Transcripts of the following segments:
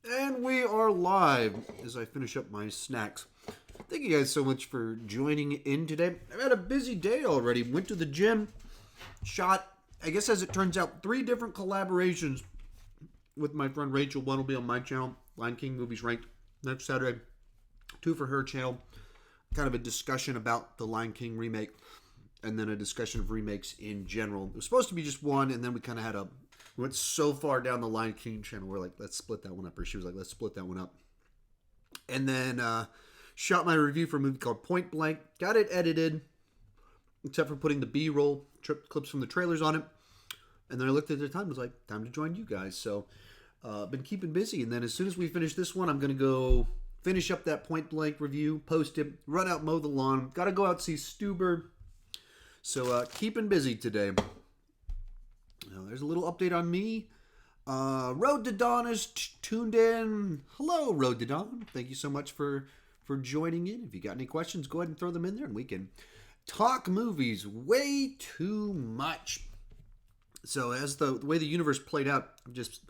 And we are live as I finish up my snacks. Thank you guys so much for joining in today. I've had a busy day already. Went to the gym, shot, I guess as it turns out, 3 different collaborations with my friend Rachel. One will be on my channel, Lion King Movies Ranked, next Saturday. 2 for her channel. Kind of a discussion about the Lion King remake, and then a discussion of remakes in general. It was supposed to be just one, and then we kind of had we went so far down the Lion King channel, we're like, let's split that one up. Or she was like, let's split that one up. And then shot my review for a movie called Point Blank. Got it edited, except for putting the B-roll clips from the trailers on it. And then I looked at the time and was like, time to join you guys. So been keeping busy. And then as soon as we finish this one, I'm going to go finish up that Point Blank review, post it, run out, mow the lawn. Got to go out see Stuber. So keeping busy today. There's a little update on me. Road to Dawn is tuned in. Hello, Road to Dawn. Thank you so much for joining in. If you got any questions, go ahead and throw them in there, and we can talk movies way too much. So as the way the universe played out, I'm just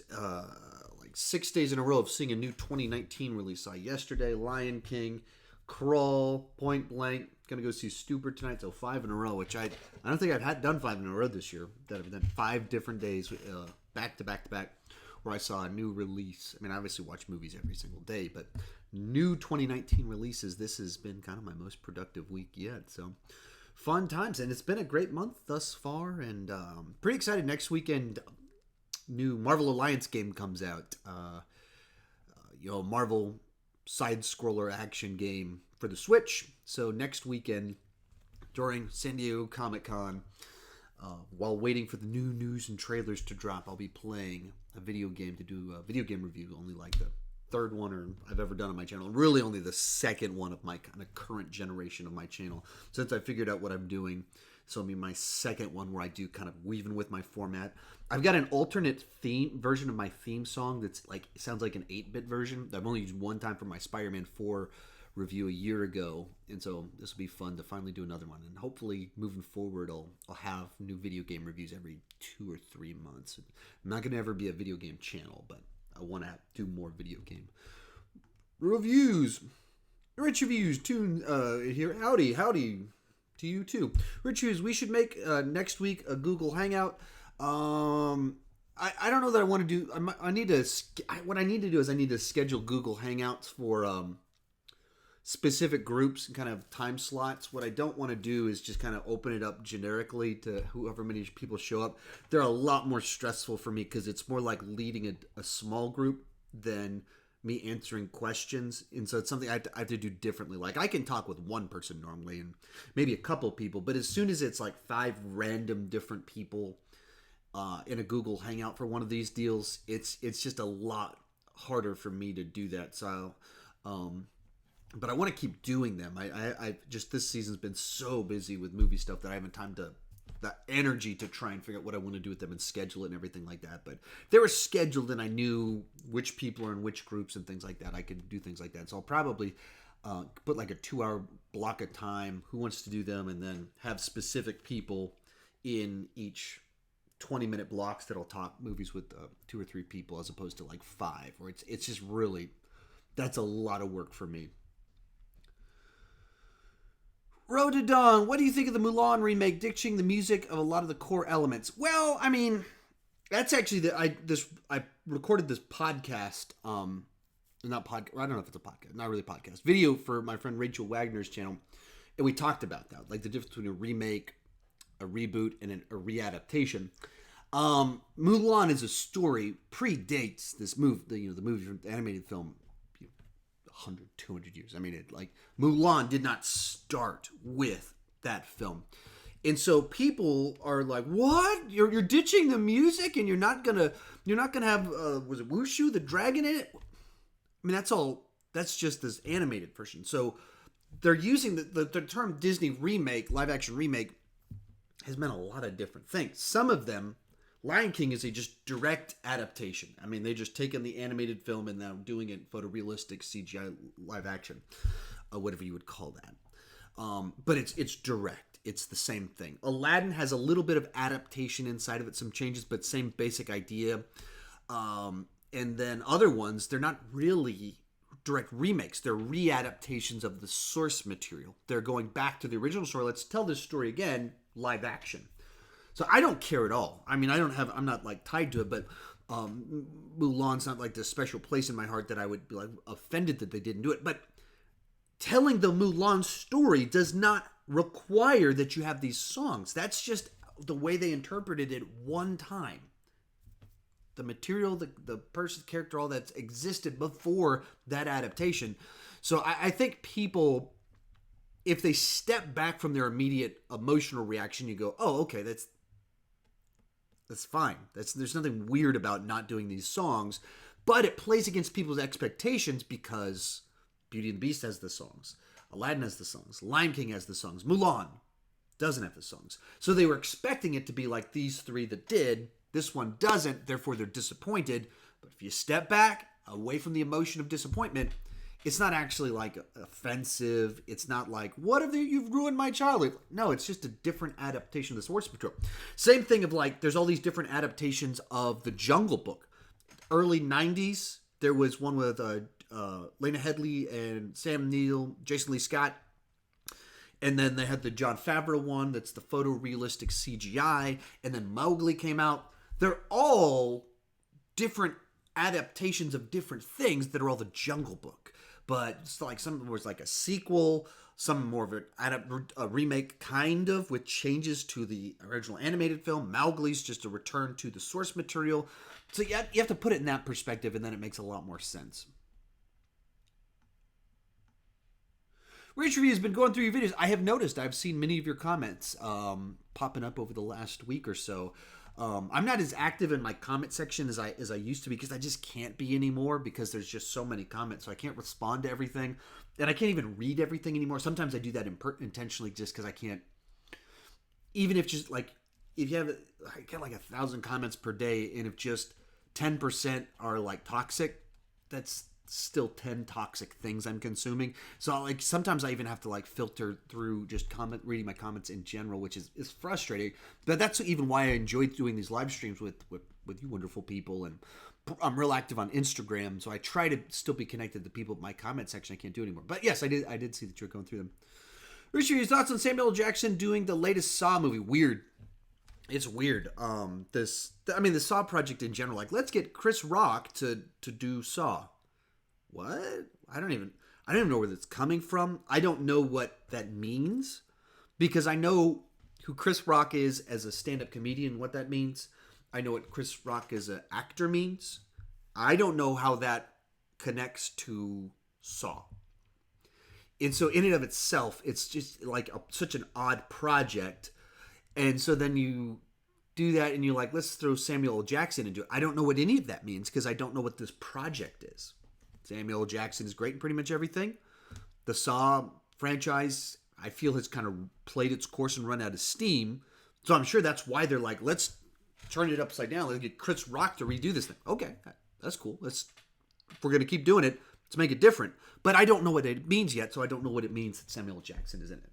like 6 days in a row of seeing a new 2019 release. Saw yesterday, Lion King, Crawl, Point Blank. Gonna go see Stuber tonight, so 5 in a row, which I don't think I've done 5 in a row this year. That I've done 5 different days back to back to back where I saw a new release. I mean, I obviously watch movies every single day, but new 2019 releases, this has been kind of my most productive week yet. So fun times, and it's been a great month thus far, and pretty excited. Next weekend, new Marvel Alliance game comes out. Marvel side-scroller action game for the Switch. So next weekend, during San Diego Comic-Con, while waiting for the new news and trailers to drop, I'll be playing a video game to do a video game review. Only like the 3rd one I've ever done on my channel. Really only the 2nd one of my kind of current generation of my channel. Since I figured out what I'm doing, so it'll be my 2nd one where I do kind of weaving with my format. I've got an alternate version of my theme song that's like, it sounds like an 8-bit version that I've only used one time for my Spider-Man 4 review a year ago, and so this will be fun to finally do another one, and hopefully moving forward I'll have new video game reviews every 2 or 3 months. I'm not going to ever be a video game channel, but I want to do more video game reviews. Rich Reviews tune here. Howdy to you too. Rich Reviews, we should make next week a Google Hangout. I don't know that I want to do. What I need to do is I need to schedule Google Hangouts for specific groups and kind of time slots. What I don't want to do is just kind of open it up generically to whoever many people show up. They're a lot more stressful for me because it's more like leading a small group than me answering questions. And so it's something I have to do differently. Like I can talk with one person normally and maybe a couple people, but as soon as it's like 5 random different people in a Google Hangout for one of these deals, it's just a lot harder for me to do that. So but I want to keep doing them. I just, this season's been so busy with movie stuff that I haven't time to, the energy to try and figure out what I want to do with them and schedule it and everything like that. But they were scheduled and I knew which people are in which groups and things like that. I could do things like that. So I'll probably put like a 2-hour block of time, who wants to do them, and then have specific people in each 20-minute blocks that'll talk movies with 2 or 3 people as opposed to like 5. Or it's just really, that's a lot of work for me. Road to Dawn, what do you think of the Mulan remake ditching the music of a lot of the core elements? Well, I mean, that's actually I recorded this podcast, not podcast, I don't know if it's a podcast, not really a podcast, video for my friend Rachel Wagner's channel, and we talked about that, like the difference between a remake, a reboot, and a readaptation. Mulan is a story, predates this movie, the movie from the animated film, 100, 200 years. I mean, Mulan did not start with that film. And so people are like, what? You're ditching the music and you're not gonna have, was it Wushu, the dragon in it? I mean, that's just this animated version. So they're using the term Disney remake, live action remake, has meant a lot of different things. Some of them, Lion King is a just direct adaptation. I mean, they just taken the animated film and now doing it photorealistic CGI live action, whatever you would call that. But it's direct. It's the same thing. Aladdin has a little bit of adaptation inside of it, some changes, but same basic idea. And then other ones, they're not really direct remakes. They're readaptations of the source material. They're going back to the original story. Let's tell this story again, live action. So I don't care at all. I mean, I'm not like tied to it, but Mulan's not like this special place in my heart that I would be like offended that they didn't do it. But telling the Mulan story does not require that you have these songs. That's just the way they interpreted it one time. The material, the person, character, all that's existed before that adaptation. So I think people, if they step back from their immediate emotional reaction, you go, oh, okay, that's fine. There's nothing weird about not doing these songs, but it plays against people's expectations because Beauty and the Beast has the songs, Aladdin has the songs, Lion King has the songs, Mulan doesn't have the songs. So they were expecting it to be like these three that did. This one doesn't, therefore they're disappointed. But if you step back away from the emotion of disappointment, it's not actually like offensive. It's not like, what have you've ruined my childhood? No, it's just a different adaptation of the source material. Same thing of like, there's all these different adaptations of The Jungle Book. Early 90s, there was one with Lena Headey and Sam Neill, Jason Lee Scott. And then they had the Jon Favreau one that's the photorealistic CGI. And then Mowgli came out. They're all different adaptations of different things that are all The Jungle Book. But it's like some was like a sequel, some more of a remake kind of with changes to the original animated film. Mowgli's just a return to the source material. So you have to put it in that perspective, and then it makes a lot more sense. Rich Review has been going through your videos. I have noticed, I've seen many of your comments popping up over the last week or so. I'm not as active in my comment section as I used to be because I just can't be anymore because there's just so many comments. So I can't respond to everything. And I can't even read everything anymore. Sometimes I do that intentionally just because I can't. Even if just like, if you have, I get like 1,000 comments per day, and if just 10% are like toxic, that's still 10 toxic things I'm consuming. So like sometimes I even have to like filter through just reading my comments in general, which is frustrating. But that's even why I enjoy doing these live streams with you wonderful people, and I'm real active on Instagram, so I try to still be connected to people in my comment section. I can't do anymore. But yes, I did see that you were going through them. Richard, your thoughts on Samuel L. Jackson doing the latest Saw movie? Weird. It's weird. The Saw project in general, like let's get Chris Rock to do Saw. What? I don't even know where that's coming from. I don't know what that means because I know who Chris Rock is as a stand-up comedian, what that means. I know what Chris Rock as an actor means. I don't know how that connects to Saw. And so in and of itself, it's just like such an odd project. And so then you do that and you're like, let's throw Samuel L. Jackson into it. I don't know what any of that means because I don't know what this project is. Samuel L. Jackson is great in pretty much everything. The Saw franchise, I feel, has kind of played its course and run out of steam. So I'm sure that's why they're like, let's turn it upside down. Let's get Chris Rock to redo this thing. Okay, that's cool. If we're going to keep doing it, let's make it different. But I don't know what it means yet, so I don't know what it means that Samuel L. Jackson is in it.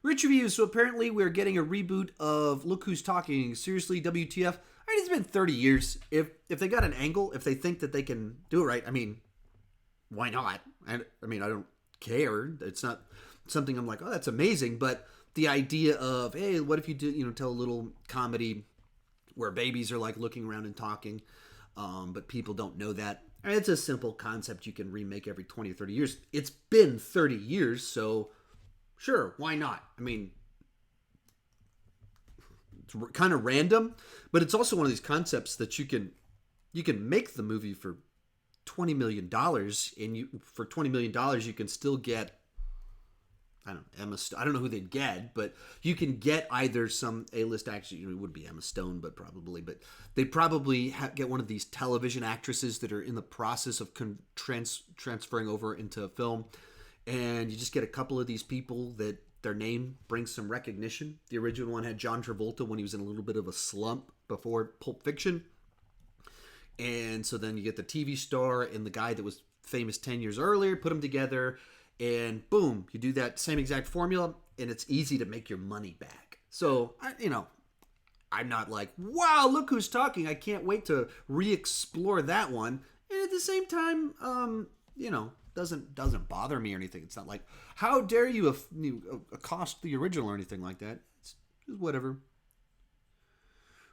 Rich Reviews. So apparently we're getting a reboot of Look Who's Talking. Seriously, WTF? I mean, it's been 30 years. If they got an angle, if they think that they can do it right, I mean, why not? I don't care. It's not something I'm like, oh, that's amazing. But the idea of, hey, what if you do, tell a little comedy where babies are like looking around and talking, but people don't know that. I mean, it's a simple concept you can remake every 20 or 30 years. It's been 30 years, so sure, why not? I mean, it's kind of random, but it's also one of these concepts that you can make the movie for $20 million, and for $20 million you can still get, I don't know, Emma Stone. I don't know who they'd get, but you can get either some A-list actors. It would be Emma Stone, but they'd probably get one of these television actresses that are in the process of transferring over into film, and you just get a couple of these people that their name brings some recognition. The original one had John Travolta when he was in a little bit of a slump before Pulp Fiction. And so then you get the TV star and the guy that was famous 10 years earlier, put them together, and boom, you do that same exact formula, and it's easy to make your money back. So, I'm not like, wow, look who's talking. I can't wait to re-explore that one. And at the same time, doesn't bother me or anything. It's not like, how dare you accost the original or anything like that. It's just whatever.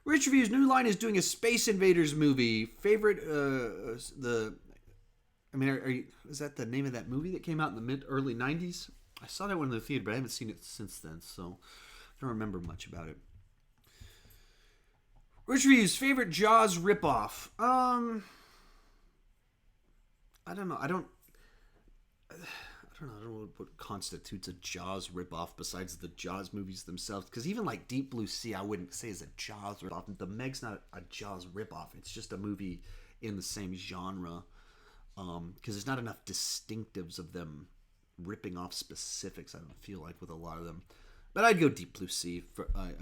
Rich Reviews New Line is doing a Space Invaders movie. Favorite, is that the name of that movie that came out in the early 90s? I saw that one in the theater, but I haven't seen it since then, so I don't remember much about it. Rich Reviews favorite Jaws ripoff. I don't know. I don't know what constitutes a Jaws ripoff besides the Jaws movies themselves. Because even like Deep Blue Sea, I wouldn't say is a Jaws ripoff. The Meg's not a Jaws ripoff. It's just a movie in the same genre. Because there's not enough distinctives of them ripping off specifics, I don't feel like, with a lot of them. But I'd go Deep Blue Sea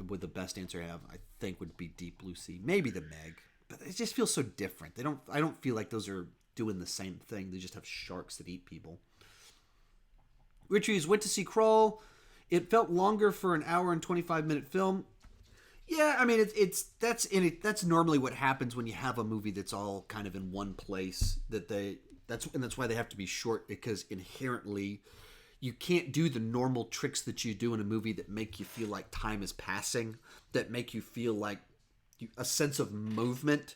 with the best answer I have, I think, would be Deep Blue Sea. Maybe the Meg. But it just feels so different. I don't feel like those are doing the same thing. They just have sharks that eat people. Richie's went to see Crawl. It felt longer for an hour and 25-minute film. Yeah, I mean, that's normally what happens when you have a movie that's all kind of in one place. That's why they have to be short, because inherently you can't do the normal tricks that you do in a movie that make you feel like time is passing, that make you feel like a sense of movement.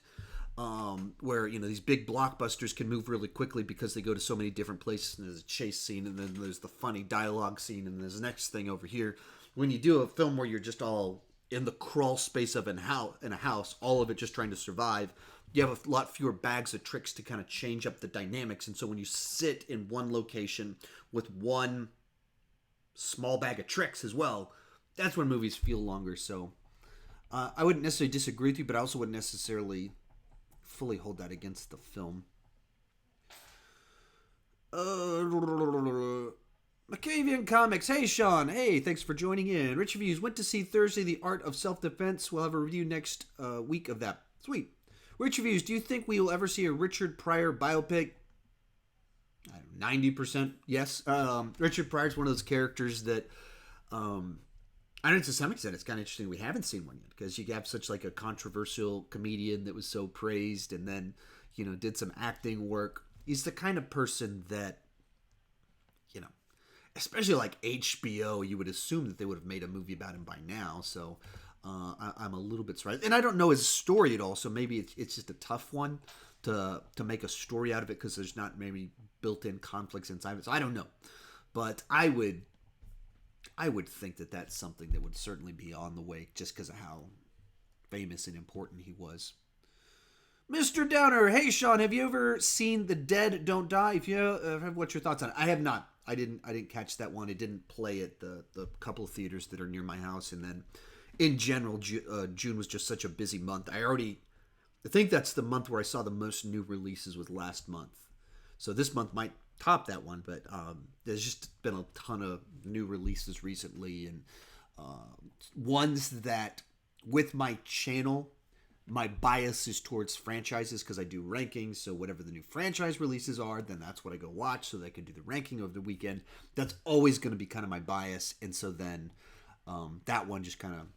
Where these big blockbusters can move really quickly because they go to so many different places, and there's a chase scene, and then there's the funny dialogue scene, and there's the next thing over here. When you do a film where you're just all in the crawl space of in a house, all of it just trying to survive, you have a lot fewer bags of tricks to kind of change up the dynamics. And so when you sit in one location with one small bag of tricks as well, that's when movies feel longer. So I wouldn't necessarily disagree with you, but I also wouldn't necessarily fully hold that against the film. Macavian Comics. Hey, Sean. Hey, thanks for joining in. Rich Reviews went to see Thursday The Art of Self-Defense. We'll have a review next week of that. Sweet. Rich Reviews, do you think we will ever see a Richard Pryor biopic? 90% yes. Richard Pryor's one of those characters that, I know to some extent it's kind of interesting we haven't seen one yet, because you have such like a controversial comedian that was so praised and then, did some acting work. He's the kind of person that, especially like HBO, you would assume that they would have made a movie about him by now. So I'm a little bit surprised. And I don't know his story at all, so maybe it's just a tough one to make a story out of it, because there's not maybe built-in conflicts inside of it. So I don't know. But I would think that that's something that would certainly be on the way, just because of how famous and important he was. Mr. Downer, hey Sean, have you ever seen The Dead Don't Die? If you have, what's your thoughts on it? I have not. I didn't catch that one. It didn't play at the couple of theaters that are near my house, and then in general, June was just such a busy month. I think that's the month where I saw the most new releases was last month. So this month might top that one, but there's just been a ton of new releases recently, and ones that, with my channel, my bias is towards franchises because I do rankings. So whatever the new franchise releases are, then that's what I go watch so that I can do the ranking over the weekend. That's always going to be kind of my bias, and so then that one just kind of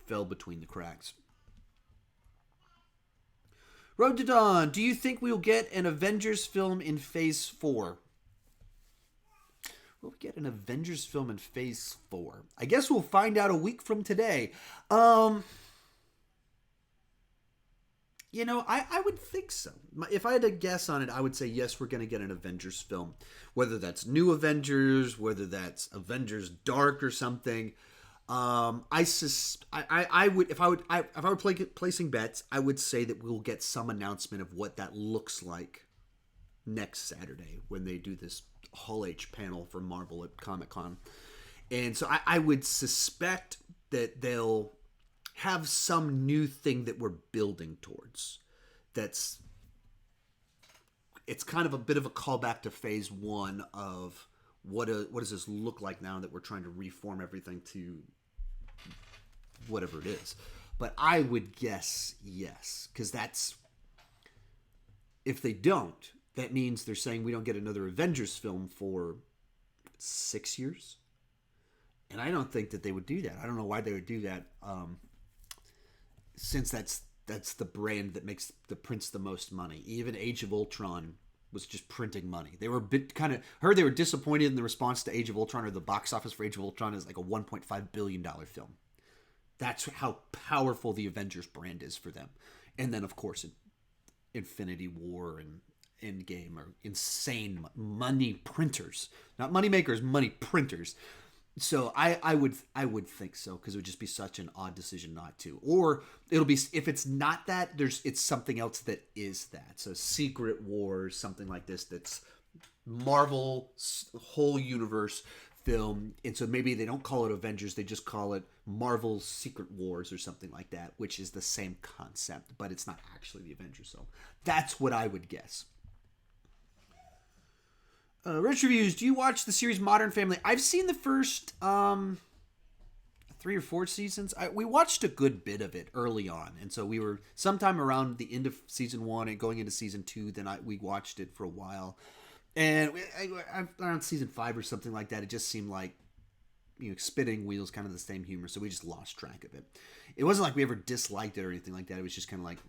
fell between the cracks. Road to Dawn, do you think we'll get an Avengers film in Phase 4? Will we get an Avengers film in Phase 4? I guess we'll find out a week from today. I would think so. If I had to guess on it, I would say yes, we're going to get an Avengers film. Whether that's New Avengers, whether that's Avengers Dark or something. I would if I were placing bets, I would say that we'll get some announcement of what that looks like next Saturday when they do this Hall H panel for Marvel at Comic-Con. And so I would suspect that they'll have some new thing that we're building towards. It's kind of a bit of a callback to Phase 1 of what does this look like now that we're trying to reform everything to whatever it is. But I would guess yes, because that's, if they don't, that means they're saying we don't get another Avengers film for 6 years. And I don't think that they would do that. I don't know why they would do that. since that's the brand that makes the prints the most money. Even Age of Ultron was just printing money. They were a bit heard they were disappointed in the response to Age of Ultron, or the box office for Age of Ultron is like a $1.5 billion film. That's how powerful the Avengers brand is for them. And then, of course, Infinity War and Endgame are insane money printers. Not money makers, money printers. So I would think so, because it would just be such an odd decision not to. Or it'll be, if it's not that, it's something else that is that. So Secret Wars, something like this, that's Marvel's whole universe film. And so maybe they don't call it Avengers, they just call it Marvel's Secret Wars or something like that, which is the same concept, but it's not actually the Avengers. So that's what I would guess. Rich Reviews, do you watch the series Modern Family? I've seen the first 3 or 4 seasons. We watched a good bit of it early on, and so we were sometime around the end of season 1 and going into season 2. Then we watched it for a while, and around season 5 or something like that, it just seemed like, spinning wheels, kind of the same humor. So we just lost track of it. It wasn't like we ever disliked it or anything like that. It was just kind of like,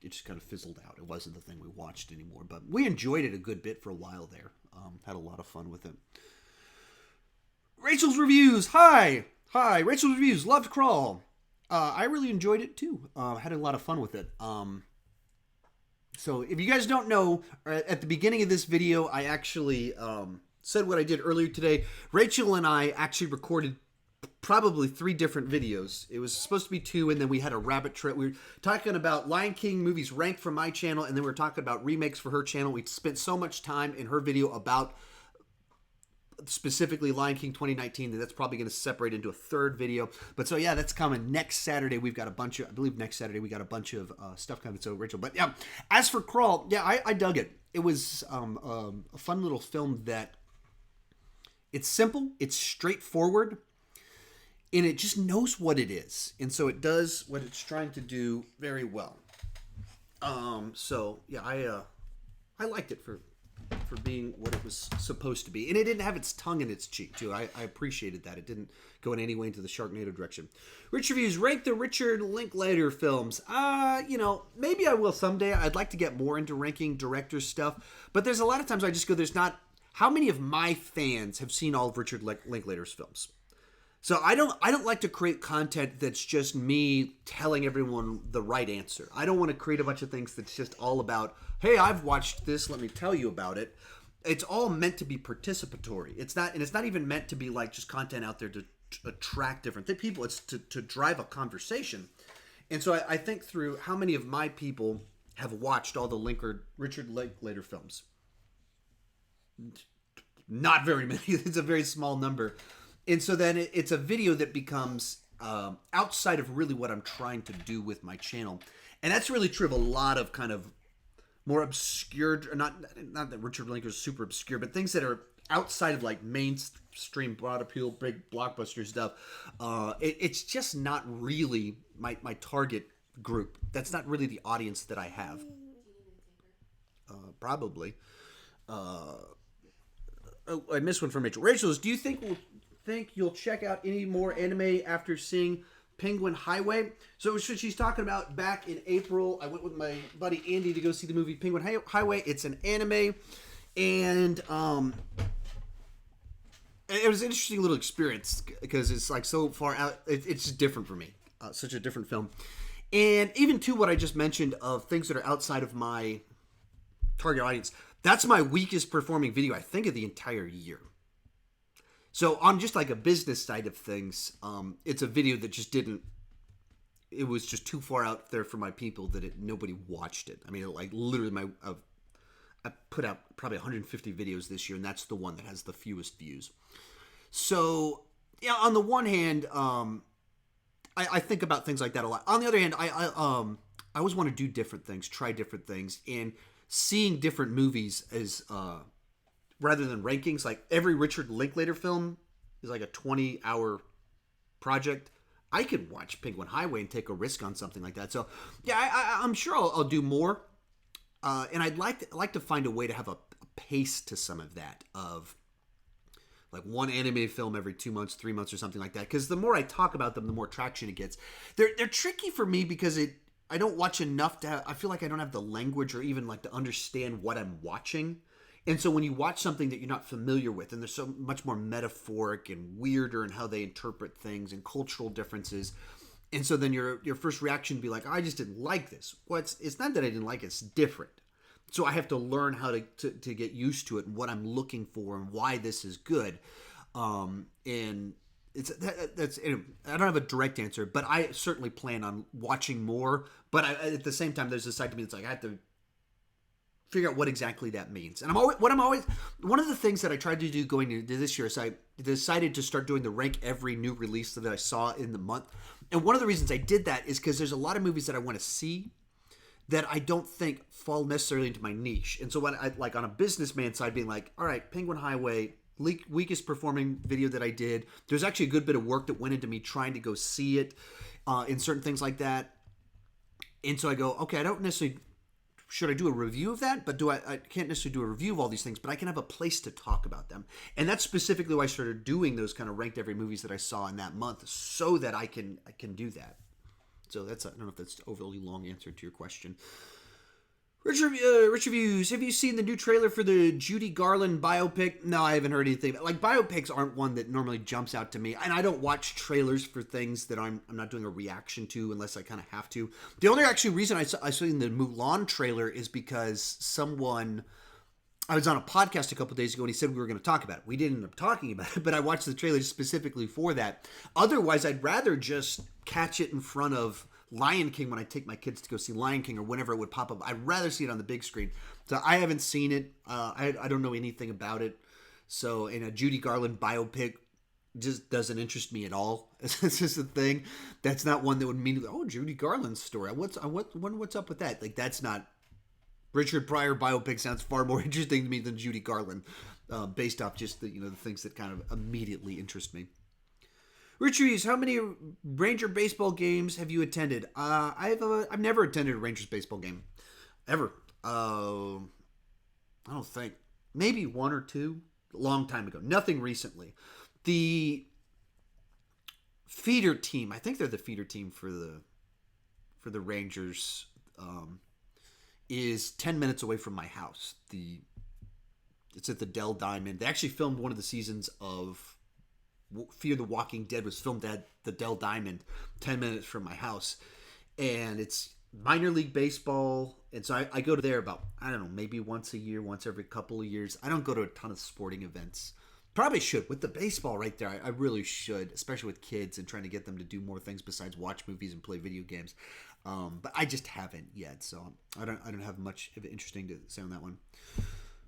it just kind of fizzled out. It wasn't the thing we watched anymore, but we enjoyed it a good bit for a while there. Had a lot of fun with it. Rachel's Reviews. Hi. Rachel's Reviews. Loved Crawl. I really enjoyed it too. Had a lot of fun with it. So if you guys don't know, at the beginning of this video, I actually said what I did earlier today. Rachel and I actually recorded probably 3 different videos. It was supposed to be 2, and then we had a rabbit trail. We were talking about Lion King movies ranked from my channel, and then we were talking about remakes for her channel. We spent so much time in her video about specifically Lion King 2019 that that's probably going to separate into a 3rd video. But so yeah, that's coming next Saturday. We've got a bunch of, I believe next Saturday we got a bunch of stuff coming. So Rachel, but yeah, as for Crawl, yeah, I dug it. It was a fun little film that it's simple, it's straightforward, and it just knows what it is. And so it does what it's trying to do very well. So yeah, I liked it for being what it was supposed to be. And it didn't have its tongue in its cheek too. I appreciated that. It didn't go in any way into the Sharknado direction. Rich Reviews, rank the Richard Linklater films. Maybe I will someday. I'd like to get more into ranking director stuff. But there's a lot of times I just go, there's not, how many of my fans have seen all of Richard Linklater's films? So I don't like to create content that's just me telling everyone the right answer. I don't want to create a bunch of things that's just all about, hey, I've watched this, let me tell you about it. It's all meant to be participatory. It's not even meant to be like just content out there to attract different people. It's to drive a conversation. And so I think through how many of my people have watched all the Richard Linklater films. Not very many. It's a very small number. And so then it's a video that becomes outside of really what I'm trying to do with my channel. And that's really true of a lot of kind of more obscure, not that Richard Linklater is super obscure, but things that are outside of like mainstream, broad appeal, big blockbuster stuff. It's just not really my target group. That's not really the audience that I have. Probably. Oh, I missed one from Rachel. Rachel's, do you think you'll check out any more anime after seeing Penguin Highway? So she's talking about back in April, I went with my buddy Andy to go see the movie Penguin Highway. It's an anime, and it was an interesting little experience because it's like so far out. It's just different for me. Such a different film. And even to what I just mentioned of things that are outside of my target audience, that's my weakest performing video, I think, of the entire year. So on just like a business side of things, it's a video that just didn't, it was just too far out there for my people that nobody watched it. I mean, like literally I put out probably 150 videos this year, and that's the one that has the fewest views. So yeah, on the one hand, I think about things like that a lot. On the other hand, I always want to do different things, try different things, and seeing different movies as rather than rankings. Like every Richard Linklater film is like a 20-hour project. I could watch Penguin Highway and take a risk on something like that. So yeah, I'm sure I'll do more, and I'd like to find a way to have a pace to some of that. Of like one animated film every 2 months, 3 months, or something like that. Because the more I talk about them, the more traction it gets. They're tricky for me because I don't watch enough to have, I feel like I don't have the language or even like to understand what I'm watching. And so when you watch something that you're not familiar with, and there's so much more metaphoric and weirder in how they interpret things and cultural differences, and so then your first reaction would be like, oh, I just didn't like this. Well, it's not that I didn't like it, it's different. So I have to learn how to get used to it and what I'm looking for and why this is good. And that's I don't have a direct answer, but I certainly plan on watching more. But at the same time, there's a side to me that's like I have to figure out what exactly that means. And one of the things that I tried to do going into this year is I decided to start doing the rank every new release that I saw in the month. And one of the reasons I did that is because there's a lot of movies that I want to see that I don't think fall necessarily into my niche. And so when I, like on a businessman side, being like, all right, Penguin Highway, weakest performing video that I did. There's actually a good bit of work that went into me trying to go see it in certain things like that. And so I go, okay, I don't necessarily, should I do a review of that? But I can't necessarily do a review of all these things, but I can have a place to talk about them. And that's specifically why I started doing those kind of ranked every movies that I saw in that month, so that I can do that. So I don't know if that's an overly long answer to your question. Rich Reviews. Have you seen the new trailer for the Judy Garland biopic? No, I haven't heard anything. Like, biopics aren't one that normally jumps out to me. And I don't watch trailers for things that I'm not doing a reaction to unless I kind of have to. The only actually reason I saw the Mulan trailer is because I was on a podcast a couple days ago and he said we were going to talk about it. We didn't end up talking about it, but I watched the trailer specifically for that. Otherwise, I'd rather just catch it in front of Lion King when I take my kids to go see Lion King or whenever it would pop up. I'd rather see it on the big screen. So I haven't seen it. I don't know anything about it. So in a Judy Garland biopic just doesn't interest me at all. It's just a thing. That's not one that would mean, oh, Judy Garland's story. What's up with that? Like, that's not. Richard Pryor biopic sounds far more interesting to me than Judy Garland, based off just the things that kind of immediately interest me. Richard, how many Ranger baseball games have you attended? I've never attended a Rangers baseball game, ever. I don't think. Maybe one or two, a long time ago. Nothing recently. The feeder team, I think they're the feeder team for the Rangers, is 10 minutes away from my house. It's at the Dell Diamond. They actually filmed one of the seasons of Fear the Walking Dead was filmed at the Dell Diamond 10 minutes from my house. And it's minor league baseball. And so I go to there about, I don't know, maybe once a year, once every couple of years. I don't go to a ton of sporting events. Probably should. With the baseball right there, I really should, especially with kids and trying to get them to do more things besides watch movies and play video games. But I just haven't yet, so I don't have much of interesting to say on that one.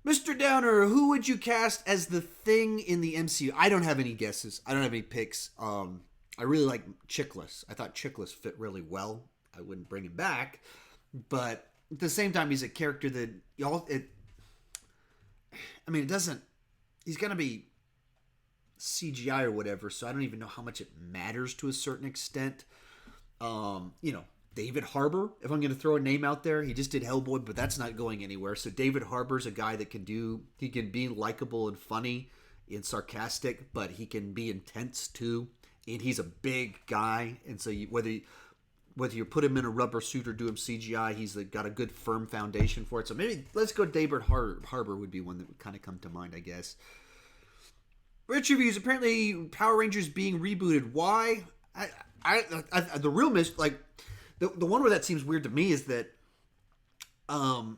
Mr. Downer, who would you cast as the Thing in the MCU? I don't have any guesses. I don't have any picks. I really like Chiklis. I thought Chiklis fit really well. I wouldn't bring him back, but at the same time, he's a character that it doesn't. He's gonna be CGI or whatever, so I don't even know how much it matters to a certain extent. David Harbour, if I'm going to throw a name out there, he just did Hellboy, but that's not going anywhere. So David Harbour's a guy that he can be likable and funny and sarcastic, but he can be intense too. And he's a big guy, and so whether you put him in a rubber suit or do him CGI, he's got a good firm foundation for it. So maybe let's go David Harbour would be one that would kind of come to mind, I guess. Rich Reviews, apparently Power Rangers being rebooted. Why? The real the one where that seems weird to me is that the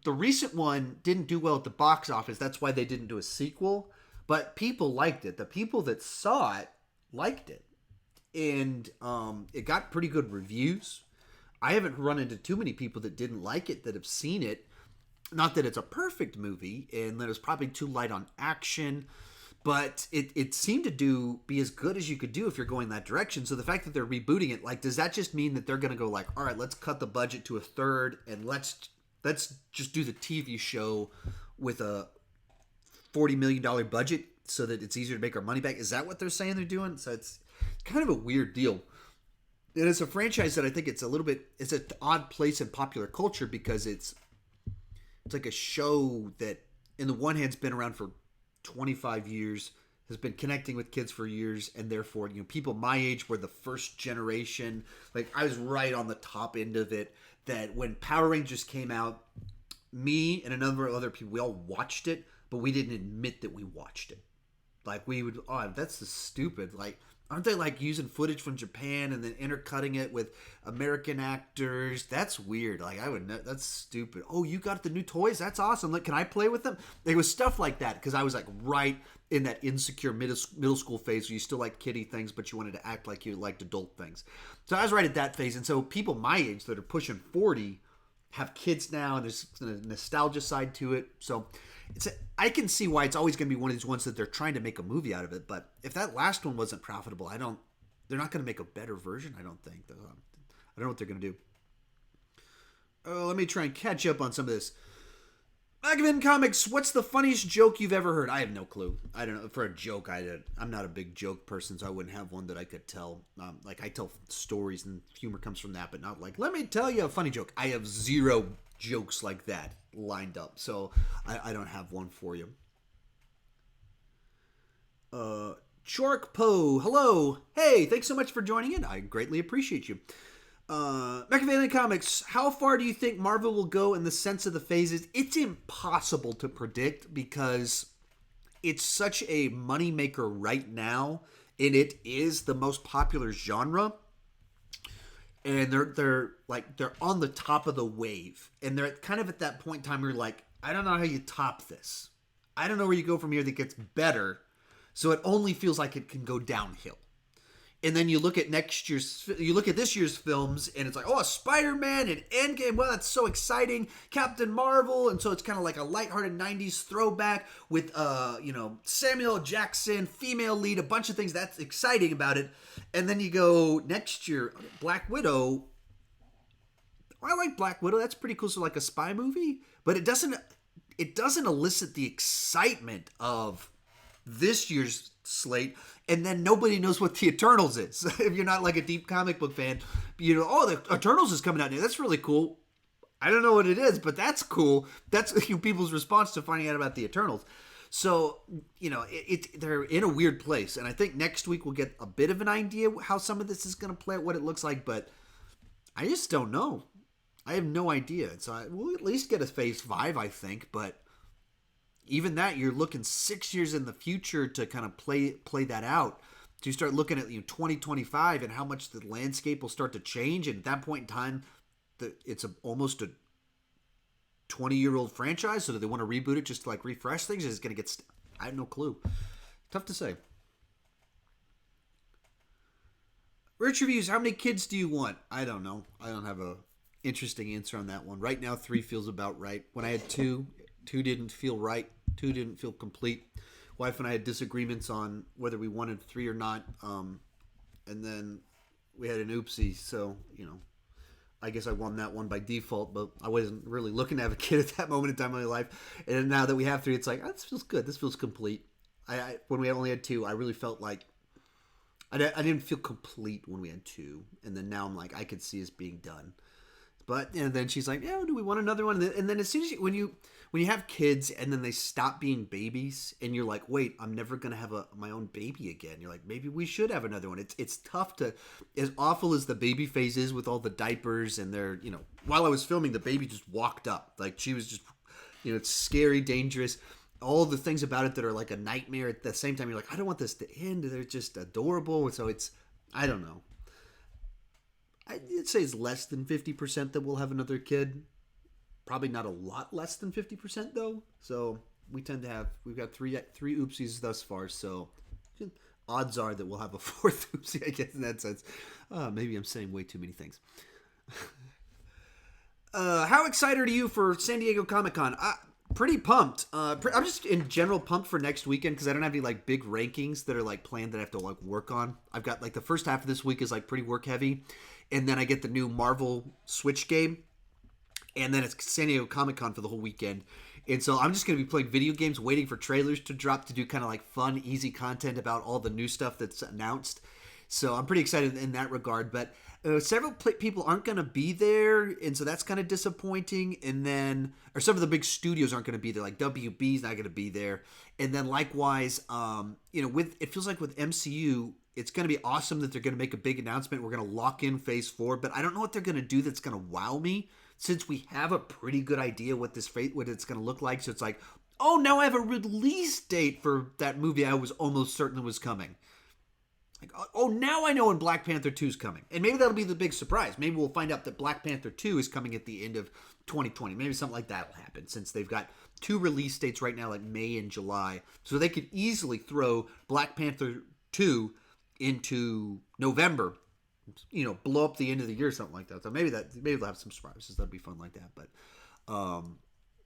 recent one didn't do well at the box office. That's why they didn't do a sequel. But people liked it. The people that saw it liked it. And it got pretty good reviews. I haven't run into too many people that didn't like it that have seen it. Not that it's a perfect movie and that it's probably too light on action. But it seemed to be as good as you could do if you're going that direction. So the fact that they're rebooting it, does that just mean that they're going to go all right, let's cut the budget to a third and let's just do the TV show with a $40 million budget so that it's easier to make our money back? Is that what they're saying they're doing? So it's kind of a weird deal. And it's a franchise that I think it's an odd place in popular culture because it's like a show that, in the one hand, has been around for 25 years, has been connecting with kids for years, and therefore, people my age were the first generation. Like, I was right on the top end of it, that when Power Rangers came out, me and a number of other people, we all watched it, but we didn't admit that we watched it. Like, we would, oh, that's just stupid. Like, aren't they like using footage from Japan and then intercutting it with American actors? That's weird. Like, that's stupid. Oh, you got the new toys? That's awesome. Like, can I play with them? It was stuff like that, because I was like right in that insecure middle school phase where you still like kiddie things, but you wanted to act like you liked adult things. So I was right at that phase. And so people my age that are pushing 40 have kids now, and there's a nostalgia side to it. So I can see why it's always going to be one of these ones that they're trying to make a movie out of it. But if that last one wasn't profitable, they're not going to make a better version, I don't think. I don't know what they're going to do. Oh, let me try and catch up on some of this. Magazine Comics, what's the funniest joke you've ever heard? I have no clue. I don't know. For a joke, I'm not a big joke person, so I wouldn't have one that I could tell. Like, I tell stories and humor comes from that, but not like, let me tell you a funny joke. I have zero jokes like that lined up, so I don't have one for you. Chork Po, hello. Hey, thanks so much for joining in. I greatly appreciate you. Machiavellian Comics, how far do you think Marvel will go in the sense of the phases? It's impossible to predict, because it's such a moneymaker right now, and it is the most popular genre. And they're on the top of the wave, and they're kind of at that point in time where you're like, I don't know how you top this. I don't know where you go from here that gets better. So it only feels like it can go downhill. And then you look at this year's films, and it's like, oh, Spider-Man and Endgame. Well, that's so exciting. Captain Marvel. And so it's kind of like a lighthearted 90s throwback with, Samuel Jackson, female lead, a bunch of things. That's exciting about it. And then you go next year, Black Widow. I like Black Widow. That's pretty cool. So like a spy movie. But it doesn't elicit the excitement of this year's slate, and then nobody knows what the Eternals is. If you're not like a deep comic book fan, the Eternals is coming out now. That's really cool. I don't know what it is, but that's cool. That's people's response to finding out about the Eternals. So, they're in a weird place, and I think next week we'll get a bit of an idea how some of this is going to play out, what it looks like, but I just don't know. I have no idea. So we'll at least get a phase 5, I think, but even that, you're looking 6 years in the future to kind of play that out. So you start looking at 2025 and how much the landscape will start to change. And at that point in time, it's almost a 20-year-old franchise. So do they want to reboot it just to like refresh things? Is it going to get? I have no clue. Tough to say. Rich Reviews, how many kids do you want? I don't know. I don't have a interesting answer on that one. Right now, 3 feels about right. When I had 2 didn't feel right. 2 didn't feel complete. Wife and I had disagreements on whether we wanted 3 or not. And then we had an oopsie. So, I guess I won that one by default, but I wasn't really looking to have a kid at that moment in time in my life. And now that we have 3, it's like, this feels good. This feels complete. When we only had 2, I really felt like I didn't feel complete when we had 2. And then now I'm like, I could see us being done. But, and then she's like, yeah, do we want another one? And then as soon as when you have kids and then they stop being babies and you're like, wait, I'm never going to have my own baby again. You're like, maybe we should have another one. It's tough to, as awful as the baby phase is with all the diapers and they're, while I was filming, the baby just walked up. Like she was just, it's scary, dangerous. All the things about it that are like a nightmare at the same time. You're like, I don't want this to end. They're just adorable. So I don't know. I'd say it's less than 50% that we'll have another kid. Probably not a lot less than 50% though. So we've got three oopsies thus far. So odds are that we'll have a 4th oopsie, I guess, in that sense. Maybe I'm saying way too many things. How excited are you for San Diego Comic-Con? Pretty pumped. I'm just in general pumped for next weekend because I don't have any like big rankings that are like planned that I have to like work on. I've got like the first half of this week is like pretty work heavy. And then I get the new Marvel Switch game. And then it's San Diego Comic-Con for the whole weekend. And so I'm just going to be playing video games, waiting for trailers to drop to do kind of like fun, easy content about all the new stuff that's announced. So I'm pretty excited in that regard. But Several people aren't going to be there, and so that's kind of disappointing. And then, or some of the big studios aren't going to be there, like WB's not going to be there. And then, likewise, with it feels like with MCU, it's going to be awesome that they're going to make a big announcement. We're going to lock in Phase 4, but I don't know what they're going to do that's going to wow me, since we have a pretty good idea what it's going to look like. So it's like, oh, now I have a release date for that movie I was almost certain was coming. Like, oh, now I know when Black Panther 2 is coming. And maybe that'll be the big surprise. Maybe we'll find out that Black Panther 2 is coming at the end of 2020. Maybe something like that will happen, since they've got 2 release dates right now, like May and July. So they could easily throw Black Panther 2 into November, blow up the end of the year or something like that. So maybe they'll have some surprises. That'd be fun like that. But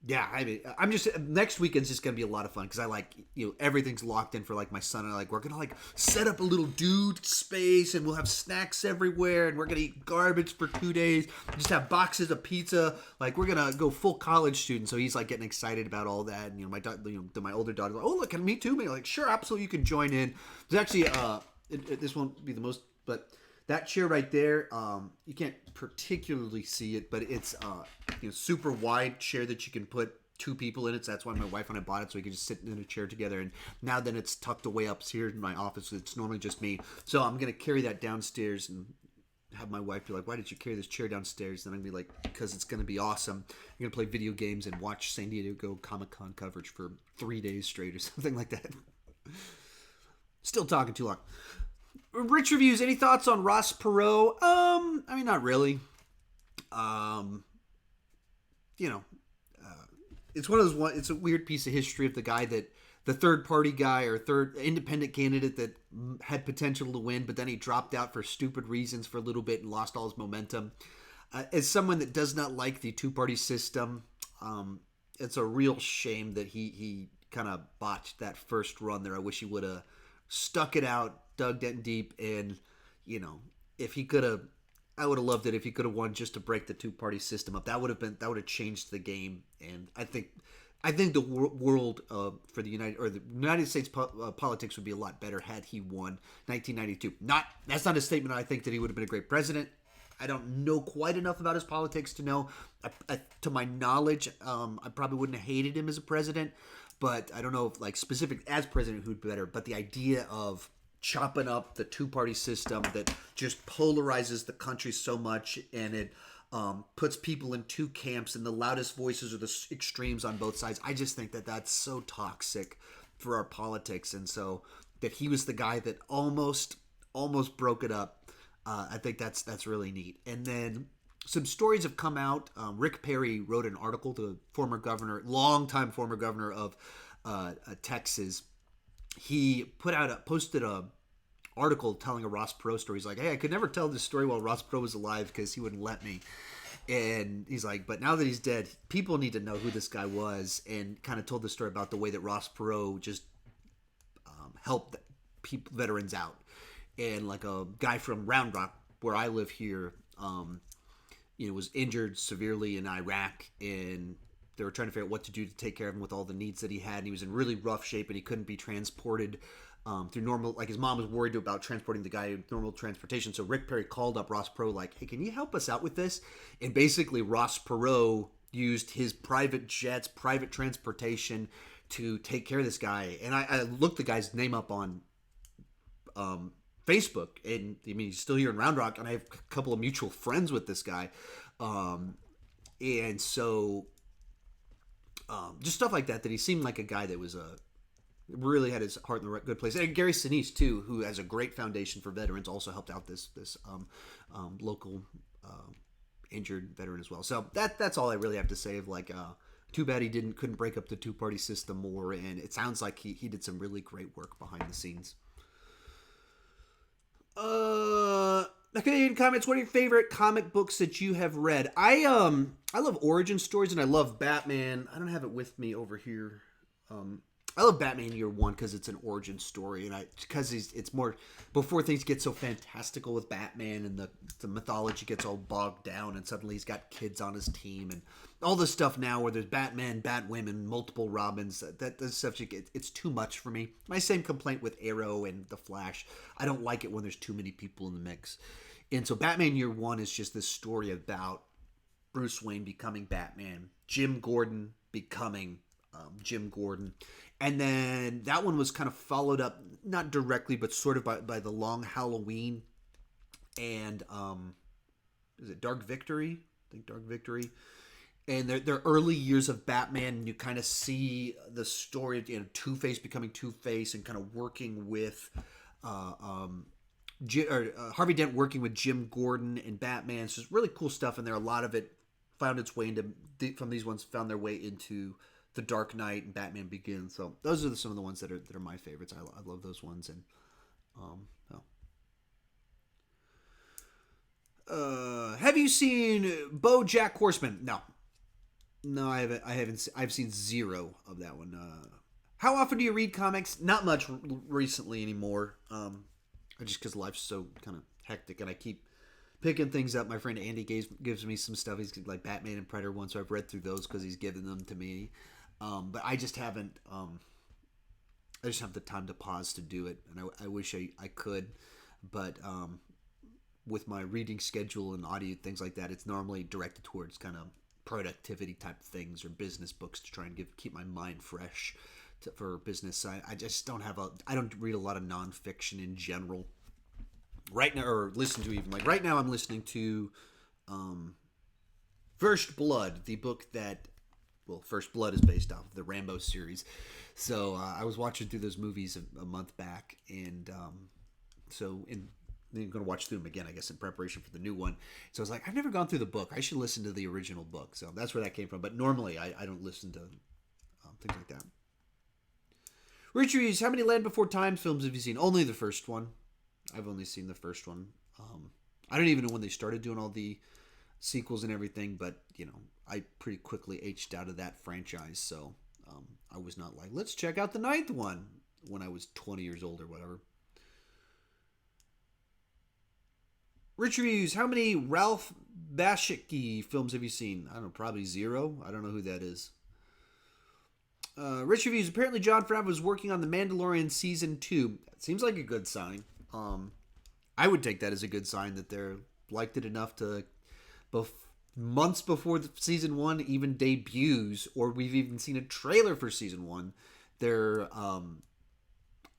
yeah, I mean, I'm just, next weekend's just gonna be a lot of fun, because I like, everything's locked in for like my son and I. Like, we're gonna like set up a little dude space, and we'll have snacks everywhere, and we're gonna eat garbage for 2 days, just have boxes of pizza. Like, we're gonna go full college student. So he's like getting excited about all that. And my older daughter's like, oh look, can me too? And like, sure, absolutely, you can join in. There's actually this won't be the most, but that chair right there, you can't particularly see it, but it's super wide chair that you can put 2 people in it. So that's why my wife and I bought it, so we could just sit in a chair together. And now then it's tucked away up here in my office. It's normally just me. So I'm going to carry that downstairs and have my wife be like, why did you carry this chair downstairs? And I'm going to be like, because it's going to be awesome. I'm going to play video games and watch San Diego Comic-Con coverage for 3 days straight or something like that. Still talking too long. Rich Reviews, any thoughts on Ross Perot? I mean, not really. It's one of those. It's a weird piece of history of the guy that the third party guy or third independent candidate that had potential to win, but then he dropped out for stupid reasons for a little bit and lost all his momentum. As someone that does not like the 2-party system, it's a real shame that he kind of botched that first run there. I wish he would have stuck it out, dug in deep, and if he could have, I would have loved it if he could have won just to break the 2-party system up. That would have changed the game. And I think the world for the United States politics would be a lot better had he won 1992. That's not a statement. I think that he would have been a great president. I don't know quite enough about his politics to know. To my knowledge, I probably wouldn't have hated him as a president, but I don't know if, like, specific as president, who'd be better. But the idea of chopping up the 2-party system that just polarizes the country so much, and it puts people in 2 camps, and the loudest voices are the extremes on both sides. I just think that that's so toxic for our politics, and so that he was the guy that almost broke it up. I think that's really neat. And then some stories have come out. Rick Perry wrote an article, the longtime former governor of Texas. He posted a article telling a Ross Perot story. He's like, hey, I could never tell this story while Ross Perot was alive because he wouldn't let me. And he's like, but now that he's dead, people need to know who this guy was, and kind of told the story about the way that Ross Perot just helped veterans out. And like a guy from Round Rock, where I live here, was injured severely in Iraq, and they were trying to figure out what to do to take care of him with all the needs that he had. And he was in really rough shape, and he couldn't be transported through normal, like his mom was worried about transporting the guy in normal transportation. So Rick Perry called up Ross Perot like, hey, can you help us out with this? And basically Ross Perot used his private jets, private transportation to take care of this guy. And I looked the guy's name up on Facebook, and I mean, he's still here in Round Rock, and I have a couple of mutual friends with this guy. And so just stuff like that he seemed like a guy that was really had his heart in the right, good place. And Gary Sinise too, who has a great foundation for veterans, also helped out this local injured veteran as well. So that's all I really have to say. Of like, too bad he couldn't break up the 2-party system more. And it sounds like he did some really great work behind the scenes. Okay, in comments, what are your favorite comic books that you have read? I love origin stories, and I love Batman. I don't have it with me over here. I love Batman Year One because it's an origin story, and because it's more before things get so fantastical with Batman, and the mythology gets all bogged down, and suddenly he's got kids on his team, and all this stuff now where there's Batman, Batwomen, multiple Robins. That stuff it's too much for me. My same complaint with Arrow and the Flash. I don't like it when there's too many people in the mix. And so Batman Year One is just this story about Bruce Wayne becoming Batman, Jim Gordon becoming Jim Gordon. And then that one was kind of followed up, not directly, but sort of by the Long Halloween and is it Dark Victory? I think Dark Victory. And their early years of Batman, and you kind of see the story of Two-Face becoming Two-Face and kind of working with Harvey Dent working with Jim Gordon and Batman. So it's really cool stuff in there. A lot of it found its way into from these ones found their way into The Dark Knight and Batman Begins. So those are some of the ones that are my favorites. I love those ones. And have you seen BoJack Horseman? No, I haven't. I've seen zero of that one. How often do you read comics? Not much recently anymore. Just because life's so kind of hectic, and I keep picking things up. My friend Andy gives me some stuff. He's like Batman and Predator one, so I've read through those because he's given them to me. But I just haven't. I just have the time to pause to do it, and I wish I could, but with my reading schedule and audio things like that, it's normally directed towards kind of productivity type things or business books to try and keep my mind fresh for business. I just don't have I don't read a lot of nonfiction in general right now, or listen to even. Like right now I'm listening to First Blood, the book that, well, First Blood is based off of the Rambo series. So I was watching through those movies a month back, and I'm going to watch through them again, I guess, in preparation for the new one. So I was like, I've never gone through the book. I should listen to the original book. So that's where that came from. But normally I don't listen to things like that. Richard Hughes, how many Land Before Time films have you seen? Only the first one. I've only seen the first one. I don't even know when they started doing all the sequels and everything, but, I pretty quickly aged out of that franchise. So I was not like, let's check out the ninth one when I was 20 years old or whatever. Richard Hughes, how many Ralph Bakshi films have you seen? I don't know, probably zero. I don't know who that is. Richard Hughes, apparently Jon Favreau was working on The Mandalorian Season 2. That seems like a good sign. I would take that as a good sign that they're liked it enough to, months before the Season 1 even debuts, or we've even seen a trailer for Season 1, they're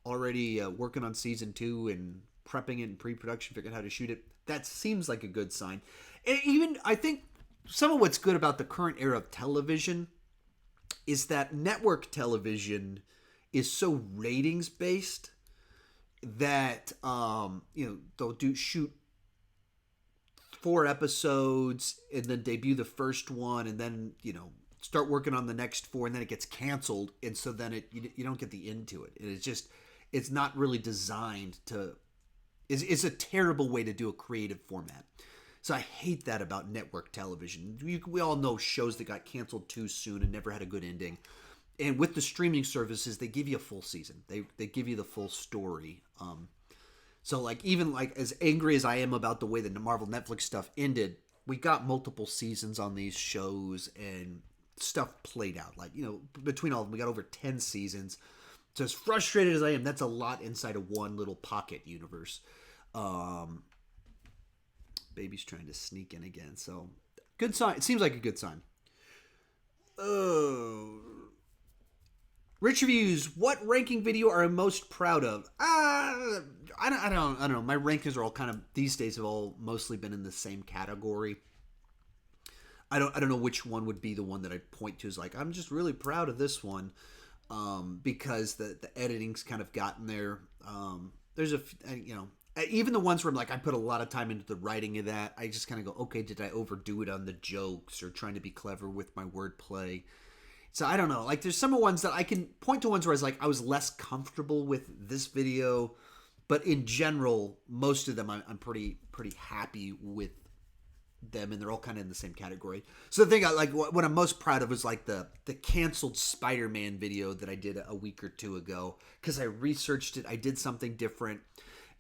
already working on Season 2 and prepping it in pre-production, figuring out how to shoot it. That seems like a good sign. And even, I think, some of what's good about the current era of television is that network television is so ratings-based that, they'll shoot 4 episodes and then debut the first one and then, start working on the next 4 and then it gets canceled. And so then you don't get the end to it. And it's not really designed to... It's a terrible way to do a creative format. So I hate that about network television. We all know shows that got canceled too soon and never had a good ending. And with the streaming services, they give you a full season. They give you the full story. So even as angry as I am about the way the Marvel Netflix stuff ended, we got multiple seasons on these shows and stuff played out. Between all of them, we got over 10 seasons. So as frustrated as I am, that's a lot inside of one little pocket universe. Baby's trying to sneak in again. So, good sign. It seems like a good sign. Rich Reviews, what ranking video are you most proud of? I don't know. My rankings are all kind of, these days, have all mostly been in the same category. I don't know which one would be the one that I'd point to as like, I'm just really proud of this one. Because the editing's kind of gotten there. There's even the ones where I'm like, I put a lot of time into the writing of that. I just kind of go, okay, did I overdo it on the jokes or trying to be clever with my wordplay? So I don't know. There's some ones that I can point to ones where I was less comfortable with this video, but in general, most of them I'm pretty happy with them, and they're all kind of in the same category. So the thing what I'm most proud of was the canceled Spider-Man video that I did a week or two ago, because I researched it, I did something different,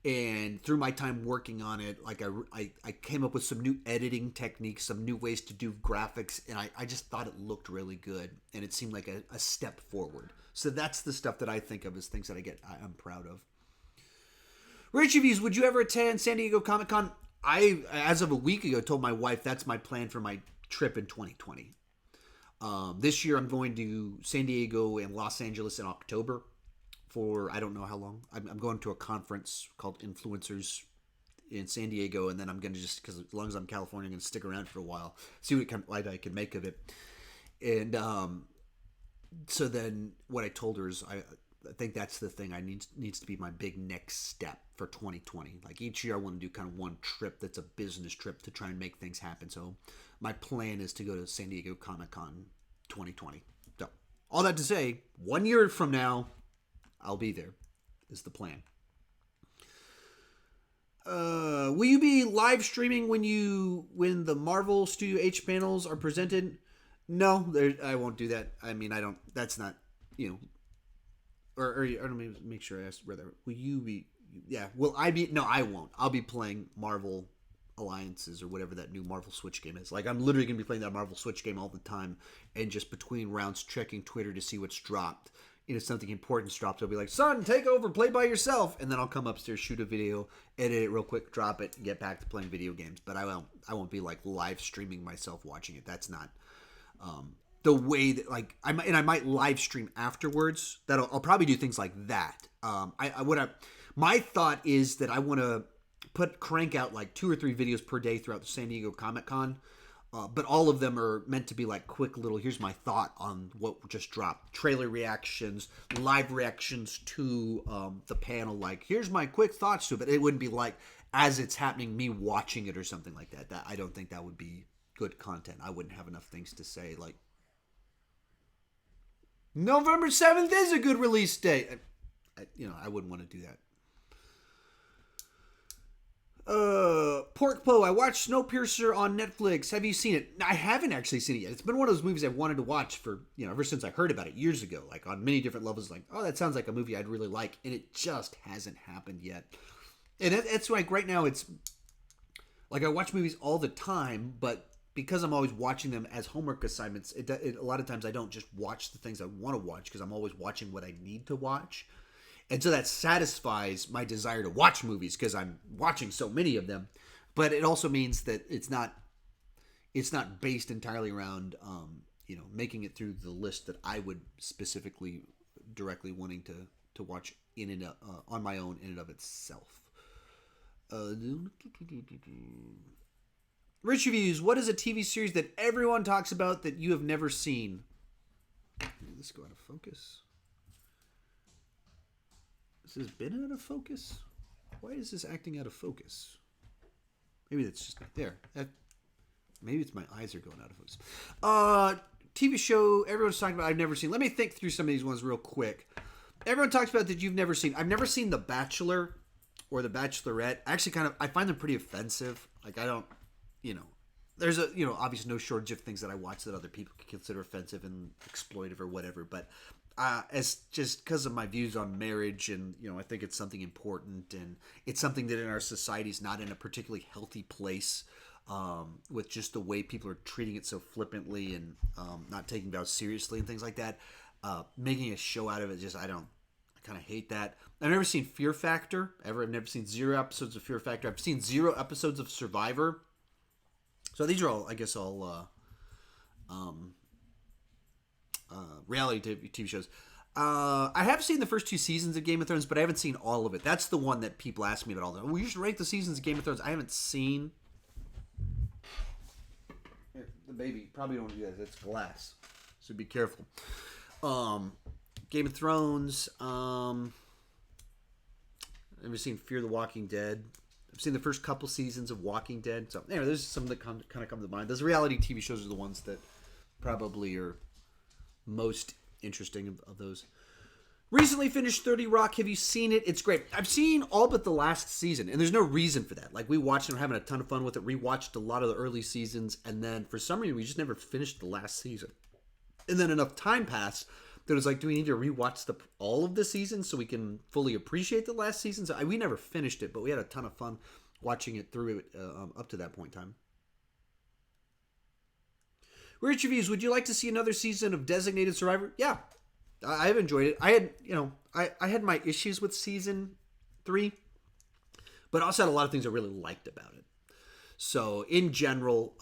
and through my time working on it, I came up with some new editing techniques, some new ways to do graphics, and I just thought it looked really good, and it seemed like a step forward. So that's the stuff that I think of as things that I'm proud of. Rich Reviews, would you ever attend San Diego Comic-Con? I, as of a week ago, told my wife that's my plan for my trip in 2020. This year I'm going to San Diego and Los Angeles in October for I don't know how long. I'm going to a conference called Influencers in San Diego, and then I'm going to just, because as long as I'm in California, I'm going to stick around for a while, see what kind of light I can make of it. And so then what I told her is I think that's the thing needs to be my big next step for 2020. Like each year I want to do kind of one trip that's a business trip to try and make things happen. So my plan is to go to San Diego Comic-Con 2020. So all that to say, 1 year from now, I'll be there is the plan. Will you be live streaming when the Marvel Studio H panels are presented? No, I won't do that. I mean, I don't. That's not, or let me make sure I asked rather. Will you be? Yeah. Will I be? No, I won't. I'll be playing Marvel Alliances or whatever that new Marvel Switch game is. Like I'm literally gonna be playing that Marvel Switch game all the time, and just between rounds checking Twitter to see what's dropped. If something important's dropped, I'll be like, son, take over, play by yourself. And then I'll come upstairs, shoot a video, edit it real quick, drop it, get back to playing video games. But I won't be like live streaming myself watching it. That's not the way that like I might live stream afterwards. I'll probably do things like that. My thought is that I want to crank out like 2 or 3 videos per day throughout the San Diego Comic-Con. But all of them are meant to be like quick little, here's my thought on what just dropped. Trailer reactions, live reactions to the panel. Like, here's my quick thoughts to it. But it wouldn't be like, as it's happening, me watching it or something like that. I don't think that would be good content. I wouldn't have enough things to say. Like, November 7th is a good release date. I wouldn't want to do that. Pork Po, I watched Snowpiercer on Netflix. Have you seen it? I haven't actually seen it yet. It's been one of those movies I've wanted to watch for, ever since I heard about it years ago, like on many different levels, like, oh, that sounds like a movie I'd really like, and it just hasn't happened yet. And it's like right now it's like I watch movies all the time, but because I'm always watching them as homework assignments, a lot of times I don't just watch the things I want to watch because I'm always watching what I need to watch. And so that satisfies my desire to watch movies because I'm watching so many of them. But it also means that it's not based entirely around, making it through the list that I would specifically directly wanting to watch in and on my own in and of itself. Rich Reviews, what is a TV series that everyone talks about that you have never seen? Let's go out of focus. This has been out of focus? Why is this acting out of focus? Maybe that's just not there. Maybe it's my eyes are going out of focus. TV show everyone's talking about I've never seen. Let me think through some of these ones real quick. Everyone talks about that you've never seen. I've never seen The Bachelor or The Bachelorette. Actually, I find them pretty offensive. Like, I don't, there's obviously no shortage of things that I watch that other people can consider offensive and exploitive or whatever. But as just because of my views on marriage and, I think it's something important and it's something that in our society is not in a particularly healthy place with just the way people are treating it so flippantly and not taking vows seriously and things like that. Making a show out of it, I kind of hate that. I've never seen Fear Factor ever. I've never seen 0 episodes of Fear Factor. I've seen 0 episodes of Survivor. So these are all, I guess, reality TV shows. I have seen the first 2 seasons of Game of Thrones, but I haven't seen all of it. That's the one that people ask me about all the time. We should rank the seasons of Game of Thrones. I haven't seen. Here, the baby probably don't do that. It's glass, so be careful. Game of Thrones. I've never seen Fear the Walking Dead. I've seen the first couple seasons of Walking Dead. So anyway, there's some that kind of come to mind. Those reality TV shows are the ones that probably are most interesting of those. Recently finished 30 Rock. Have you seen it? It's great. I've seen all but the last season, and there's no reason for that. Like, we watched it, we're having a ton of fun with it, rewatched a lot of the early seasons, and then for some reason we just never finished the last season. And then enough time passed that it was like, do we need to rewatch all of the seasons so we can fully appreciate the last season? So we never finished it, but we had a ton of fun watching it through it up to that point in time. Rich Reviews, would you like to see another season of Designated Survivor? Yeah, I've enjoyed it. I had, I had my issues with season 3, but I also had a lot of things I really liked about it. So in general,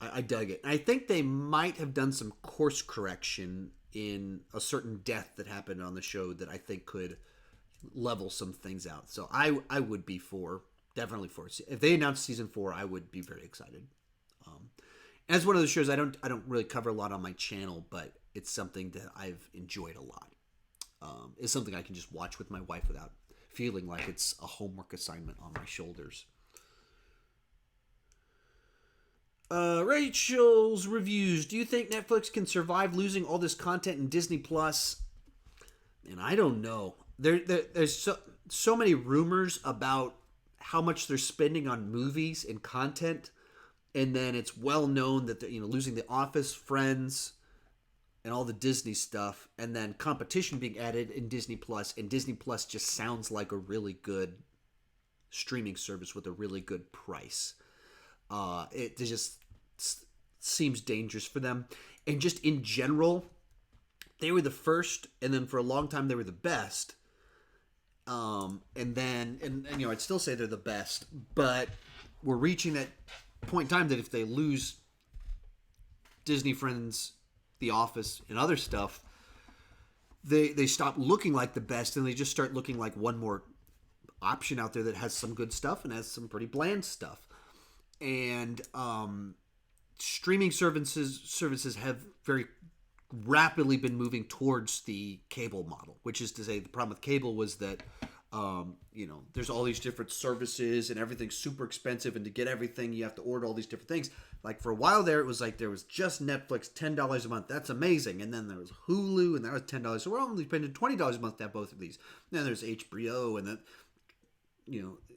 I dug it. And I think they might have done some course correction in a certain death that happened on the show that I think could level some things out. So I would be for, definitely for, if they announced season 4, I would be very excited. As one of those shows I don't really cover a lot on my channel, but it's something that I've enjoyed a lot. It's something I can just watch with my wife without feeling like it's a homework assignment on my shoulders. Rachel's reviews. Do you think Netflix can survive losing all this content in Disney Plus? And I don't know. There's so many rumors about how much they're spending on movies and content, and then it's well known that they're losing The Office, Friends, and all the Disney stuff, and then competition being added in Disney Plus, and Disney Plus just sounds like a really good streaming service with a really good price. It just seems dangerous for them, and just in general, they were the first, and then for a long time they were the best. And I'd still say they're the best, but we're reaching that point in time that if they lose Disney, Friends, The Office, and other stuff, they stop looking like the best, and they just start looking like one more option out there that has some good stuff and has some pretty bland stuff. And streaming services have very rapidly been moving towards the cable model, which is to say the problem with cable was that there's all these different services and everything's super expensive, and to get everything you have to order all these different things. Like for a while there, it was like there was just Netflix, $10 a month. That's amazing. And then there was Hulu, and that was $10. So we're only spending $20 a month to have both of these. Then there's HBO, and then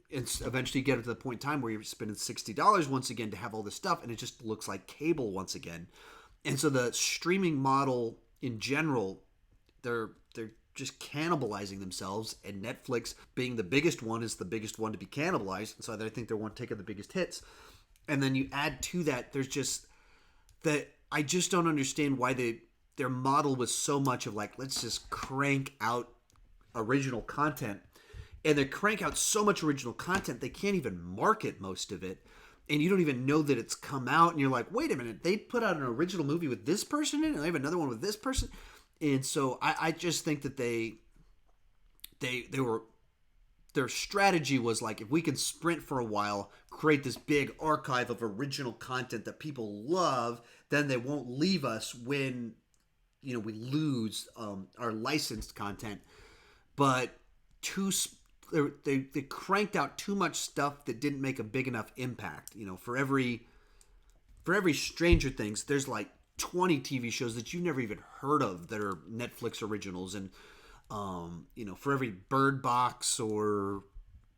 it's eventually get to the point in time where you're spending $60 once again to have all this stuff, and it just looks like cable once again. And so the streaming model in general, they're just cannibalizing themselves, and Netflix being the biggest one is the biggest one to be cannibalized. And so I think they're one taking the biggest hits. And then you add to that, there's just that I just don't understand why their model was so much of like, let's just crank out original content. And they crank out so much original content, they can't even market most of it. And you don't even know that it's come out. And you're like, wait a minute, they put out an original movie with this person in it, and they have another one with this person. And so I just think that they were, their strategy was like, if we can sprint for a while, create this big archive of original content that people love, then they won't leave us when, we lose our licensed content. But they cranked out too much stuff that didn't make a big enough impact. For every Stranger Things, there's like 20 TV shows that you've never even heard of that are Netflix originals, and for every Bird Box or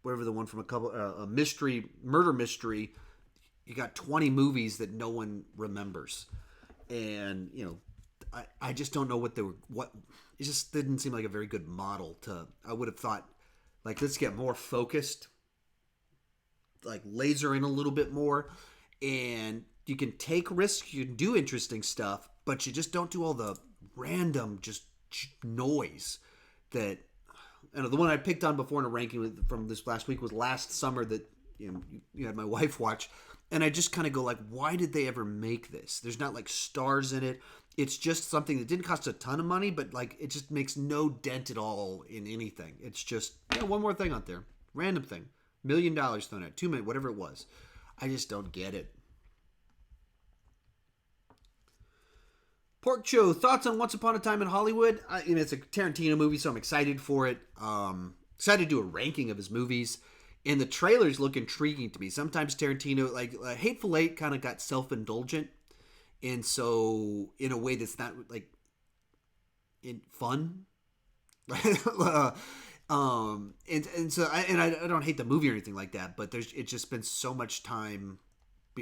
whatever the one from a murder mystery, you got 20 movies that no one remembers. And I just don't know what it just didn't seem like a very good model. I would have thought, like, let's get more focused, like laser in a little bit more, and you can take risks, you can do interesting stuff, but you just don't do all the random just noise that, the one I picked on before in a ranking from this last week was Last Summer that you had my wife watch, and I just kind of go like, why did they ever make this? There's not like stars in it. It's just something that didn't cost a ton of money, but like it just makes no dent at all in anything. It's just one more thing out there, random thing, $1 million thrown at, $2 million, whatever it was. I just don't get it. Pork Joe, thoughts on Once Upon a Time in Hollywood? It's a Tarantino movie, so I'm excited for it. Excited to do a ranking of his movies. And the trailers look intriguing to me. Sometimes Tarantino, like Hateful Eight, kind of got self-indulgent. And so, in a way that's not, like, fun. I don't hate the movie or anything like that, but it's just been so much time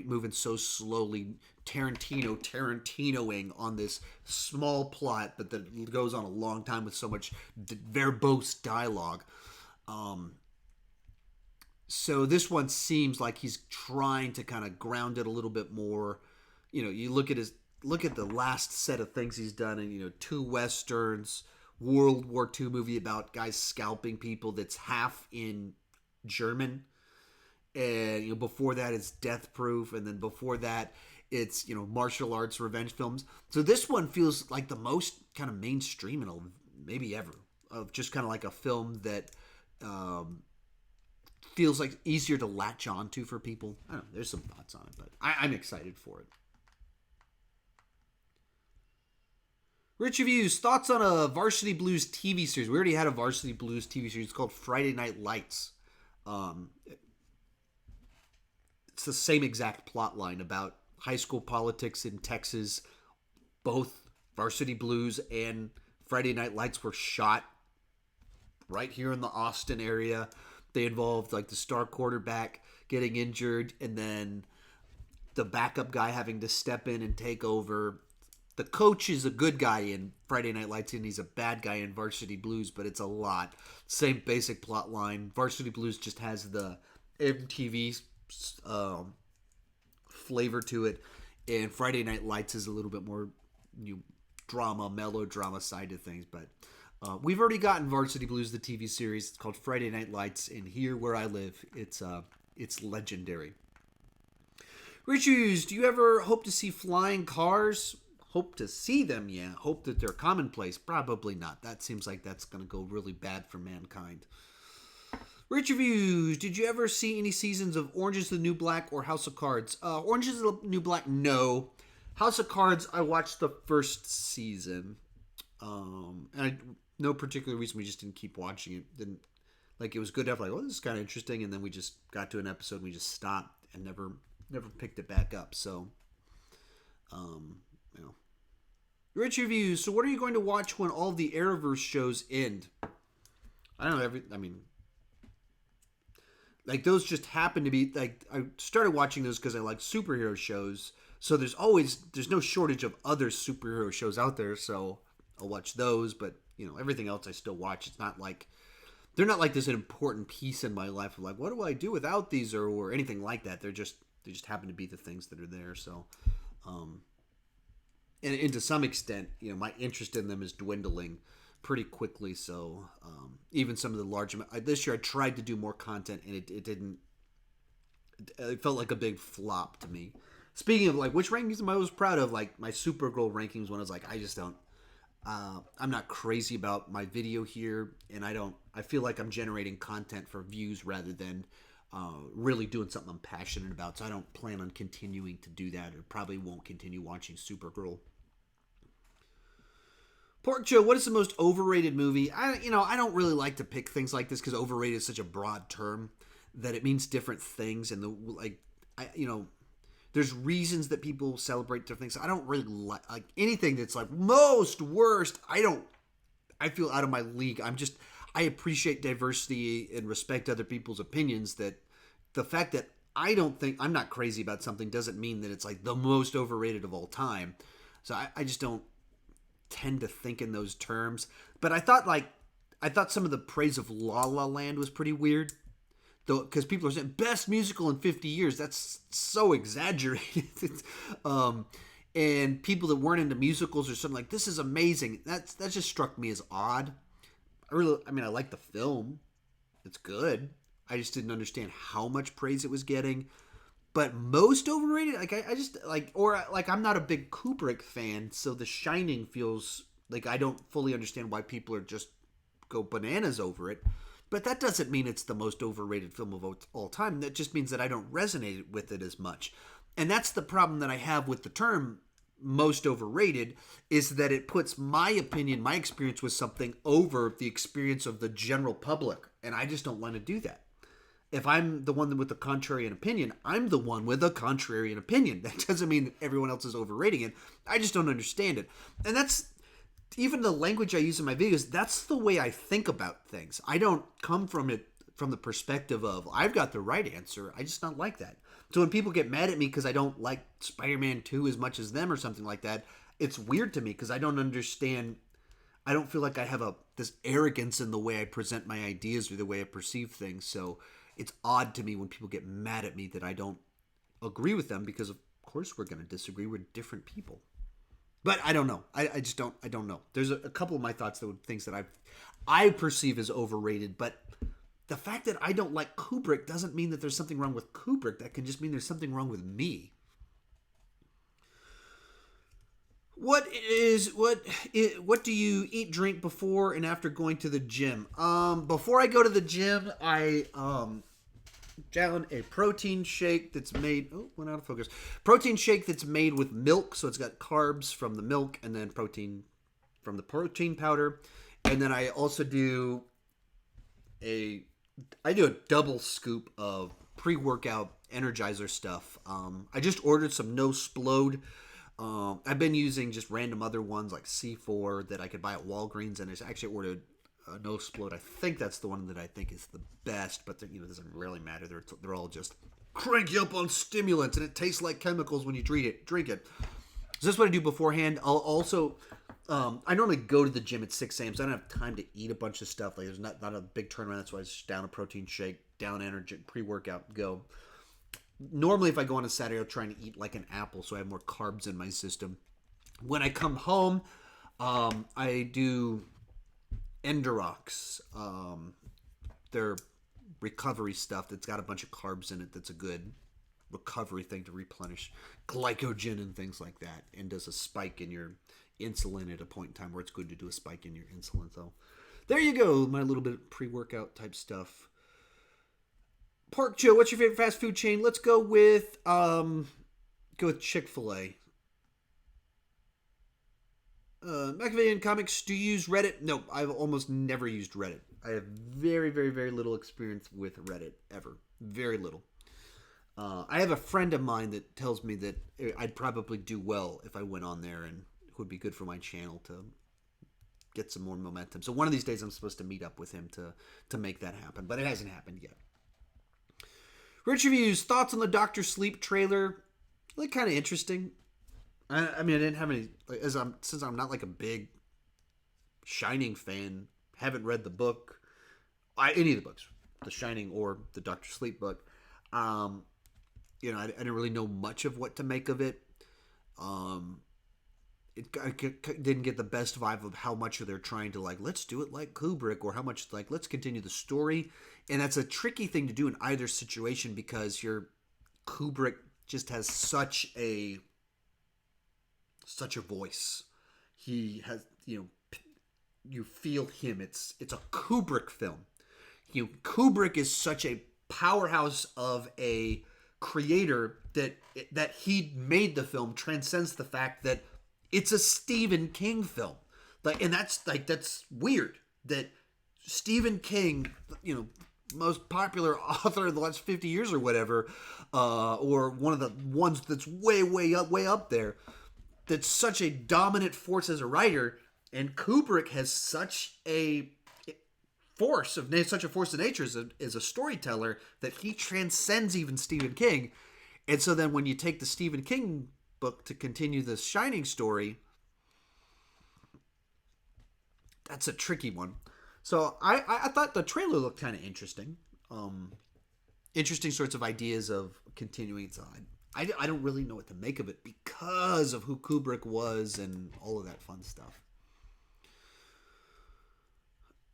moving so slowly, Tarantinoing on this small plot, but that goes on a long time with so much verbose dialogue. So this one seems like he's trying to kind of ground it a little bit more. You look at the last set of things he's done, and 2 westerns, World War II movie about guys scalping people that's half in German. and before that it's Death Proof, and then before that it's martial arts revenge films. So this one feels like the most kind of mainstream maybe ever, of just kind of like a film that feels like easier to latch onto for people. I don't know. There's some thoughts on it, but I'm excited for it. Rich Reviews, thoughts on a Varsity Blues TV series. We already had a Varsity Blues TV series called Friday Night Lights. It's the same exact plot line about high school politics in Texas. Both Varsity Blues and Friday Night Lights were shot right here in the Austin area. They involved like the star quarterback getting injured and then the backup guy having to step in and take over. The coach is a good guy in Friday Night Lights and he's a bad guy in Varsity Blues, but it's a lot. Same basic plot line. Varsity Blues just has the MTV flavor to it, and Friday Night Lights is a little bit more drama, melodrama side of things. But we've already gotten Varsity Blues, the TV series. It's called Friday Night Lights, and here where I live, it's legendary. Richards, do you ever hope to see flying cars? Hope to see them, yeah. Hope that they're commonplace? Probably not. That seems like that's going to go really bad for mankind. Rich Reviews, did you ever see any seasons of Orange is the New Black or House of Cards? Orange is the New Black, no. House of Cards, I watched the first season. And no particular reason, we just didn't keep watching it. It was good to have this is kind of interesting, and then we just got to an episode and we just stopped and never picked it back up. So, Rich Reviews, so what are you going to watch when all the Arrowverse shows end? I don't know, those just happen to be, I started watching those because I like superhero shows, so there's no shortage of other superhero shows out there, so I'll watch those, but, everything else I still watch. It's not like, they're not like this an important piece in my life of what do I do without these or anything like that. They just happen to be the things that are there, so, and to some extent, my interest in them is dwindling pretty quickly. So even some of the large this year I tried to do more content and it didn't. It felt like a big flop to me. Speaking of which rankings am I most proud of? My Supergirl rankings when I was I just don't. I'm not crazy about my video here, and I feel like I'm generating content for views rather than really doing something I'm passionate about. So I don't plan on continuing to do that, or probably won't continue watching Supergirl. Pork Joe, what is the most overrated movie? I don't really like to pick things like this because overrated is such a broad term that it means different things, and there's reasons that people celebrate different things. I don't really like anything that's most worst. I feel out of my league. I appreciate diversity and respect other people's opinions. That the fact that I'm not crazy about something doesn't mean that it's the most overrated of all time. So I just don't tend to think in those terms. But I thought some of the praise of La La Land was pretty weird, though, because people are saying best musical in 50 years. That's so exaggerated. And people that weren't into musicals or something this is amazing. That just struck me as odd. I like the film. It's good. I just didn't understand how much praise it was getting. But most overrated, I'm not a big Kubrick fan, so The Shining feels like I don't fully understand why people are just go bananas over it. But that doesn't mean it's the most overrated film of all time. That just means that I don't resonate with it as much. And that's the problem that I have with the term most overrated, is that it puts my opinion, my experience with something over the experience of the general public. And I just don't want to do that. If I'm the one with the contrarian opinion, I'm the one with a contrarian opinion. That doesn't mean that everyone else is overrating it. I just don't understand it. And that's even the language I use in my videos. That's the way I think about things. I don't come from it from the perspective of I've got the right answer. I just don't like that. So when people get mad at me because I don't like Spider-Man 2 as much as them or something like that, it's weird to me because I don't understand. I don't feel like I have this arrogance in the way I present my ideas or the way I perceive things. So it's odd to me when people get mad at me that I don't agree with them, because of course we're going to disagree. We're different people. But I don't know. I don't know. There's a couple of my things that I perceive as overrated, but the fact that I don't like Kubrick doesn't mean that there's something wrong with Kubrick. That can just mean there's something wrong with me. What do you eat, drink before and after going to the gym? Before I go to the gym, I down a protein shake that's made. Oh, went out of focus. Protein shake that's made with milk, so it's got carbs from the milk and then protein from the protein powder, and then I also do a double scoop of pre-workout Energizer stuff. I just ordered some No Splode. I've been using just random other ones like C4 that I could buy at Walgreens, and I actually ordered No Splode. I think that's the one that I think is the best, but it doesn't really matter. They're all just crank you up on stimulants, and it tastes like chemicals when you drink it. So that's what I do beforehand. I'll also, I normally go to the gym at 6 a.m., so I don't have time to eat a bunch of stuff. Like there's not a big turnaround. That's why I just down a protein shake, down energy, pre-workout, go. Normally, if I go on a Saturday, I'll try and eat like an apple so I have more carbs in my system. When I come home, I do Endurox. They're recovery stuff that's got a bunch of carbs in it. That's a good recovery thing to replenish glycogen and things like that, and does a spike in your insulin at a point in time where it's good to do a spike in your insulin. So there you go, my little bit of pre-workout type stuff. Pork Joe, what's your favorite fast food chain? Let's go with Chick-fil-A. Machiavellian Comics, do you use Reddit? No, I've almost never used Reddit. I have very, very, very little experience with Reddit, ever. Very little. I have a friend of mine that tells me that I'd probably do well if I went on there, and it would be good for my channel to get some more momentum. So one of these days I'm supposed to meet up with him to make that happen, but it hasn't happened yet. Rich Reviews, thoughts on the Dr. Sleep trailer? Like, kind of interesting. I mean, I didn't have any, since I'm not like a big Shining fan, haven't read the book, any of the books, The Shining or the Dr. Sleep book. I didn't really know much of what to make of it. I didn't get the best vibe of how much they're trying to let's do it like Kubrick, or how much let's continue the story. And that's a tricky thing to do in either situation, because Kubrick just has such a voice. He has, you feel him. It's a Kubrick film. Kubrick is such a powerhouse of a creator that he made the film transcends the fact that it's a Stephen King film. And that's weird that Stephen King, most popular author of the last 50 years or whatever, or one of the ones that's way up there, that's such a dominant force as a writer, and Kubrick has such a force of nature as a storyteller that he transcends even Stephen King. And so then when you take the Stephen King book to continue the Shining story, that's a tricky one. So I thought the trailer looked kind of interesting. Interesting sorts of ideas of continuing. So I don't really know what to make of it because of who Kubrick was and all of that fun stuff.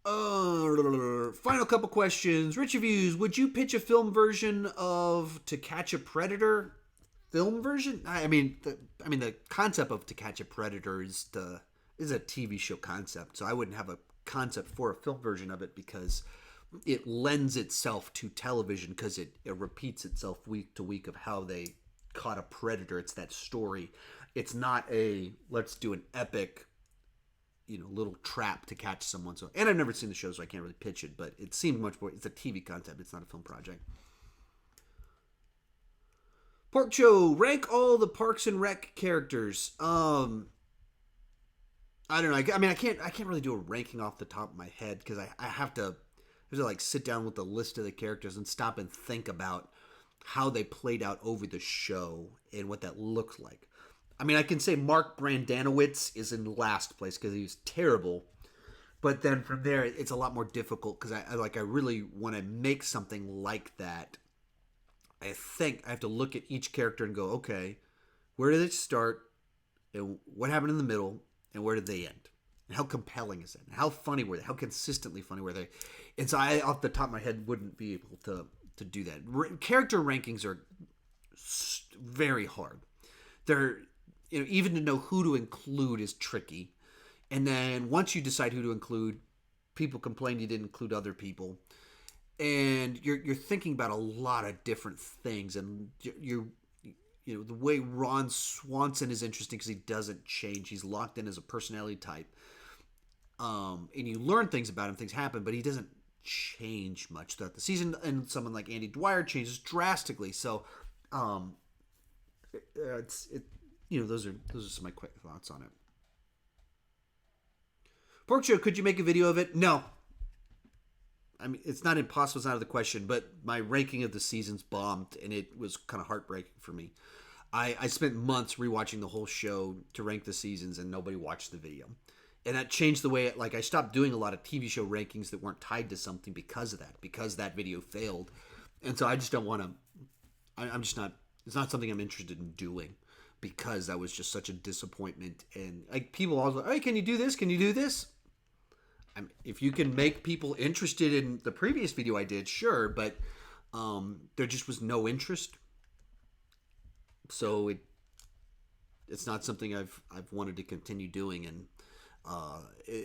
Final couple questions. Rich Reviews, would you pitch a film version of To Catch a Predator? Film version? I mean the concept of To Catch a Predator is a TV show concept, so I wouldn't have a concept for a film version of it because it lends itself to television, because it repeats itself week to week of how they caught a predator. It's that story. It's not let's do an epic little trap to catch someone. So, and I've never seen the show, so I can't really pitch it, but it seemed much more, it's a TV concept. It's not a film project. Pork Joe, rank all the Parks and Rec characters. I don't know. I can't really do a ranking off the top of my head, because I have to sit down with the list of the characters and stop and think about how they played out over the show and what that looked like. I mean, I can say Mark Brandanowitz is in last place because he was terrible. But then from there, it's a lot more difficult because I really want to make something like that. I think I have to look at each character and go, okay, where did it start? And what happened in the middle? And where did they end? And how compelling is it? And how funny were they? How consistently funny were they? And so I, off the top of my head, wouldn't be able to do that. Character rankings are very hard. They're, even to know who to include is tricky. And then once you decide who to include, people complain you didn't include other people. And you're thinking about a lot of different things. And the way Ron Swanson is interesting because he doesn't change. He's locked in as a personality type. And you learn things about him, things happen, but he doesn't change much throughout the season. And someone like Andy Dwyer changes drastically. So, those are some of my quick thoughts on it. Pork Show, could you make a video of it? No. I mean, it's not impossible, it's out of the question, but my ranking of the seasons bombed, and it was kind of heartbreaking for me. I spent months rewatching the whole show to rank the seasons, and nobody watched the video. And that changed the way, I stopped doing a lot of TV show rankings that weren't tied to something because of that, because that video failed. And so I just don't want to, I'm just not, it's not something I'm interested in doing because that was just such a disappointment. And people always like, hey, can you do this? Can you do this? If you can make people interested in the previous video I did, sure, but there just was no interest. So it's not something I've wanted to continue doing. And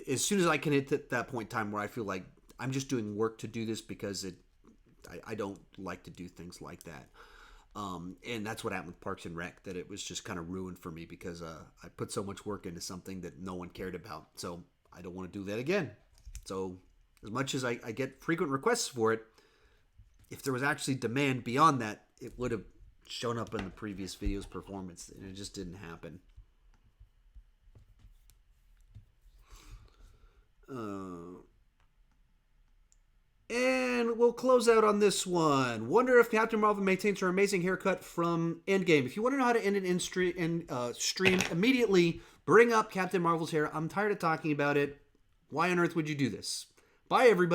as soon as I can hit that point in time where I feel like I'm just doing work to do this because I don't like to do things like that. And that's what happened with Parks and Rec, that it was just kind of ruined for me because I put so much work into something that no one cared about. So I don't want to do that again. So as much as I get frequent requests for it, if there was actually demand beyond that, it would have shown up in the previous video's performance, and it just didn't happen. And we'll close out on this one. Wonder if Captain Marvel maintains her amazing haircut from Endgame. If you want to know how to end an stream immediately, bring up Captain Marvel's hair. I'm tired of talking about it. Why on earth would you do this? Bye, everybody.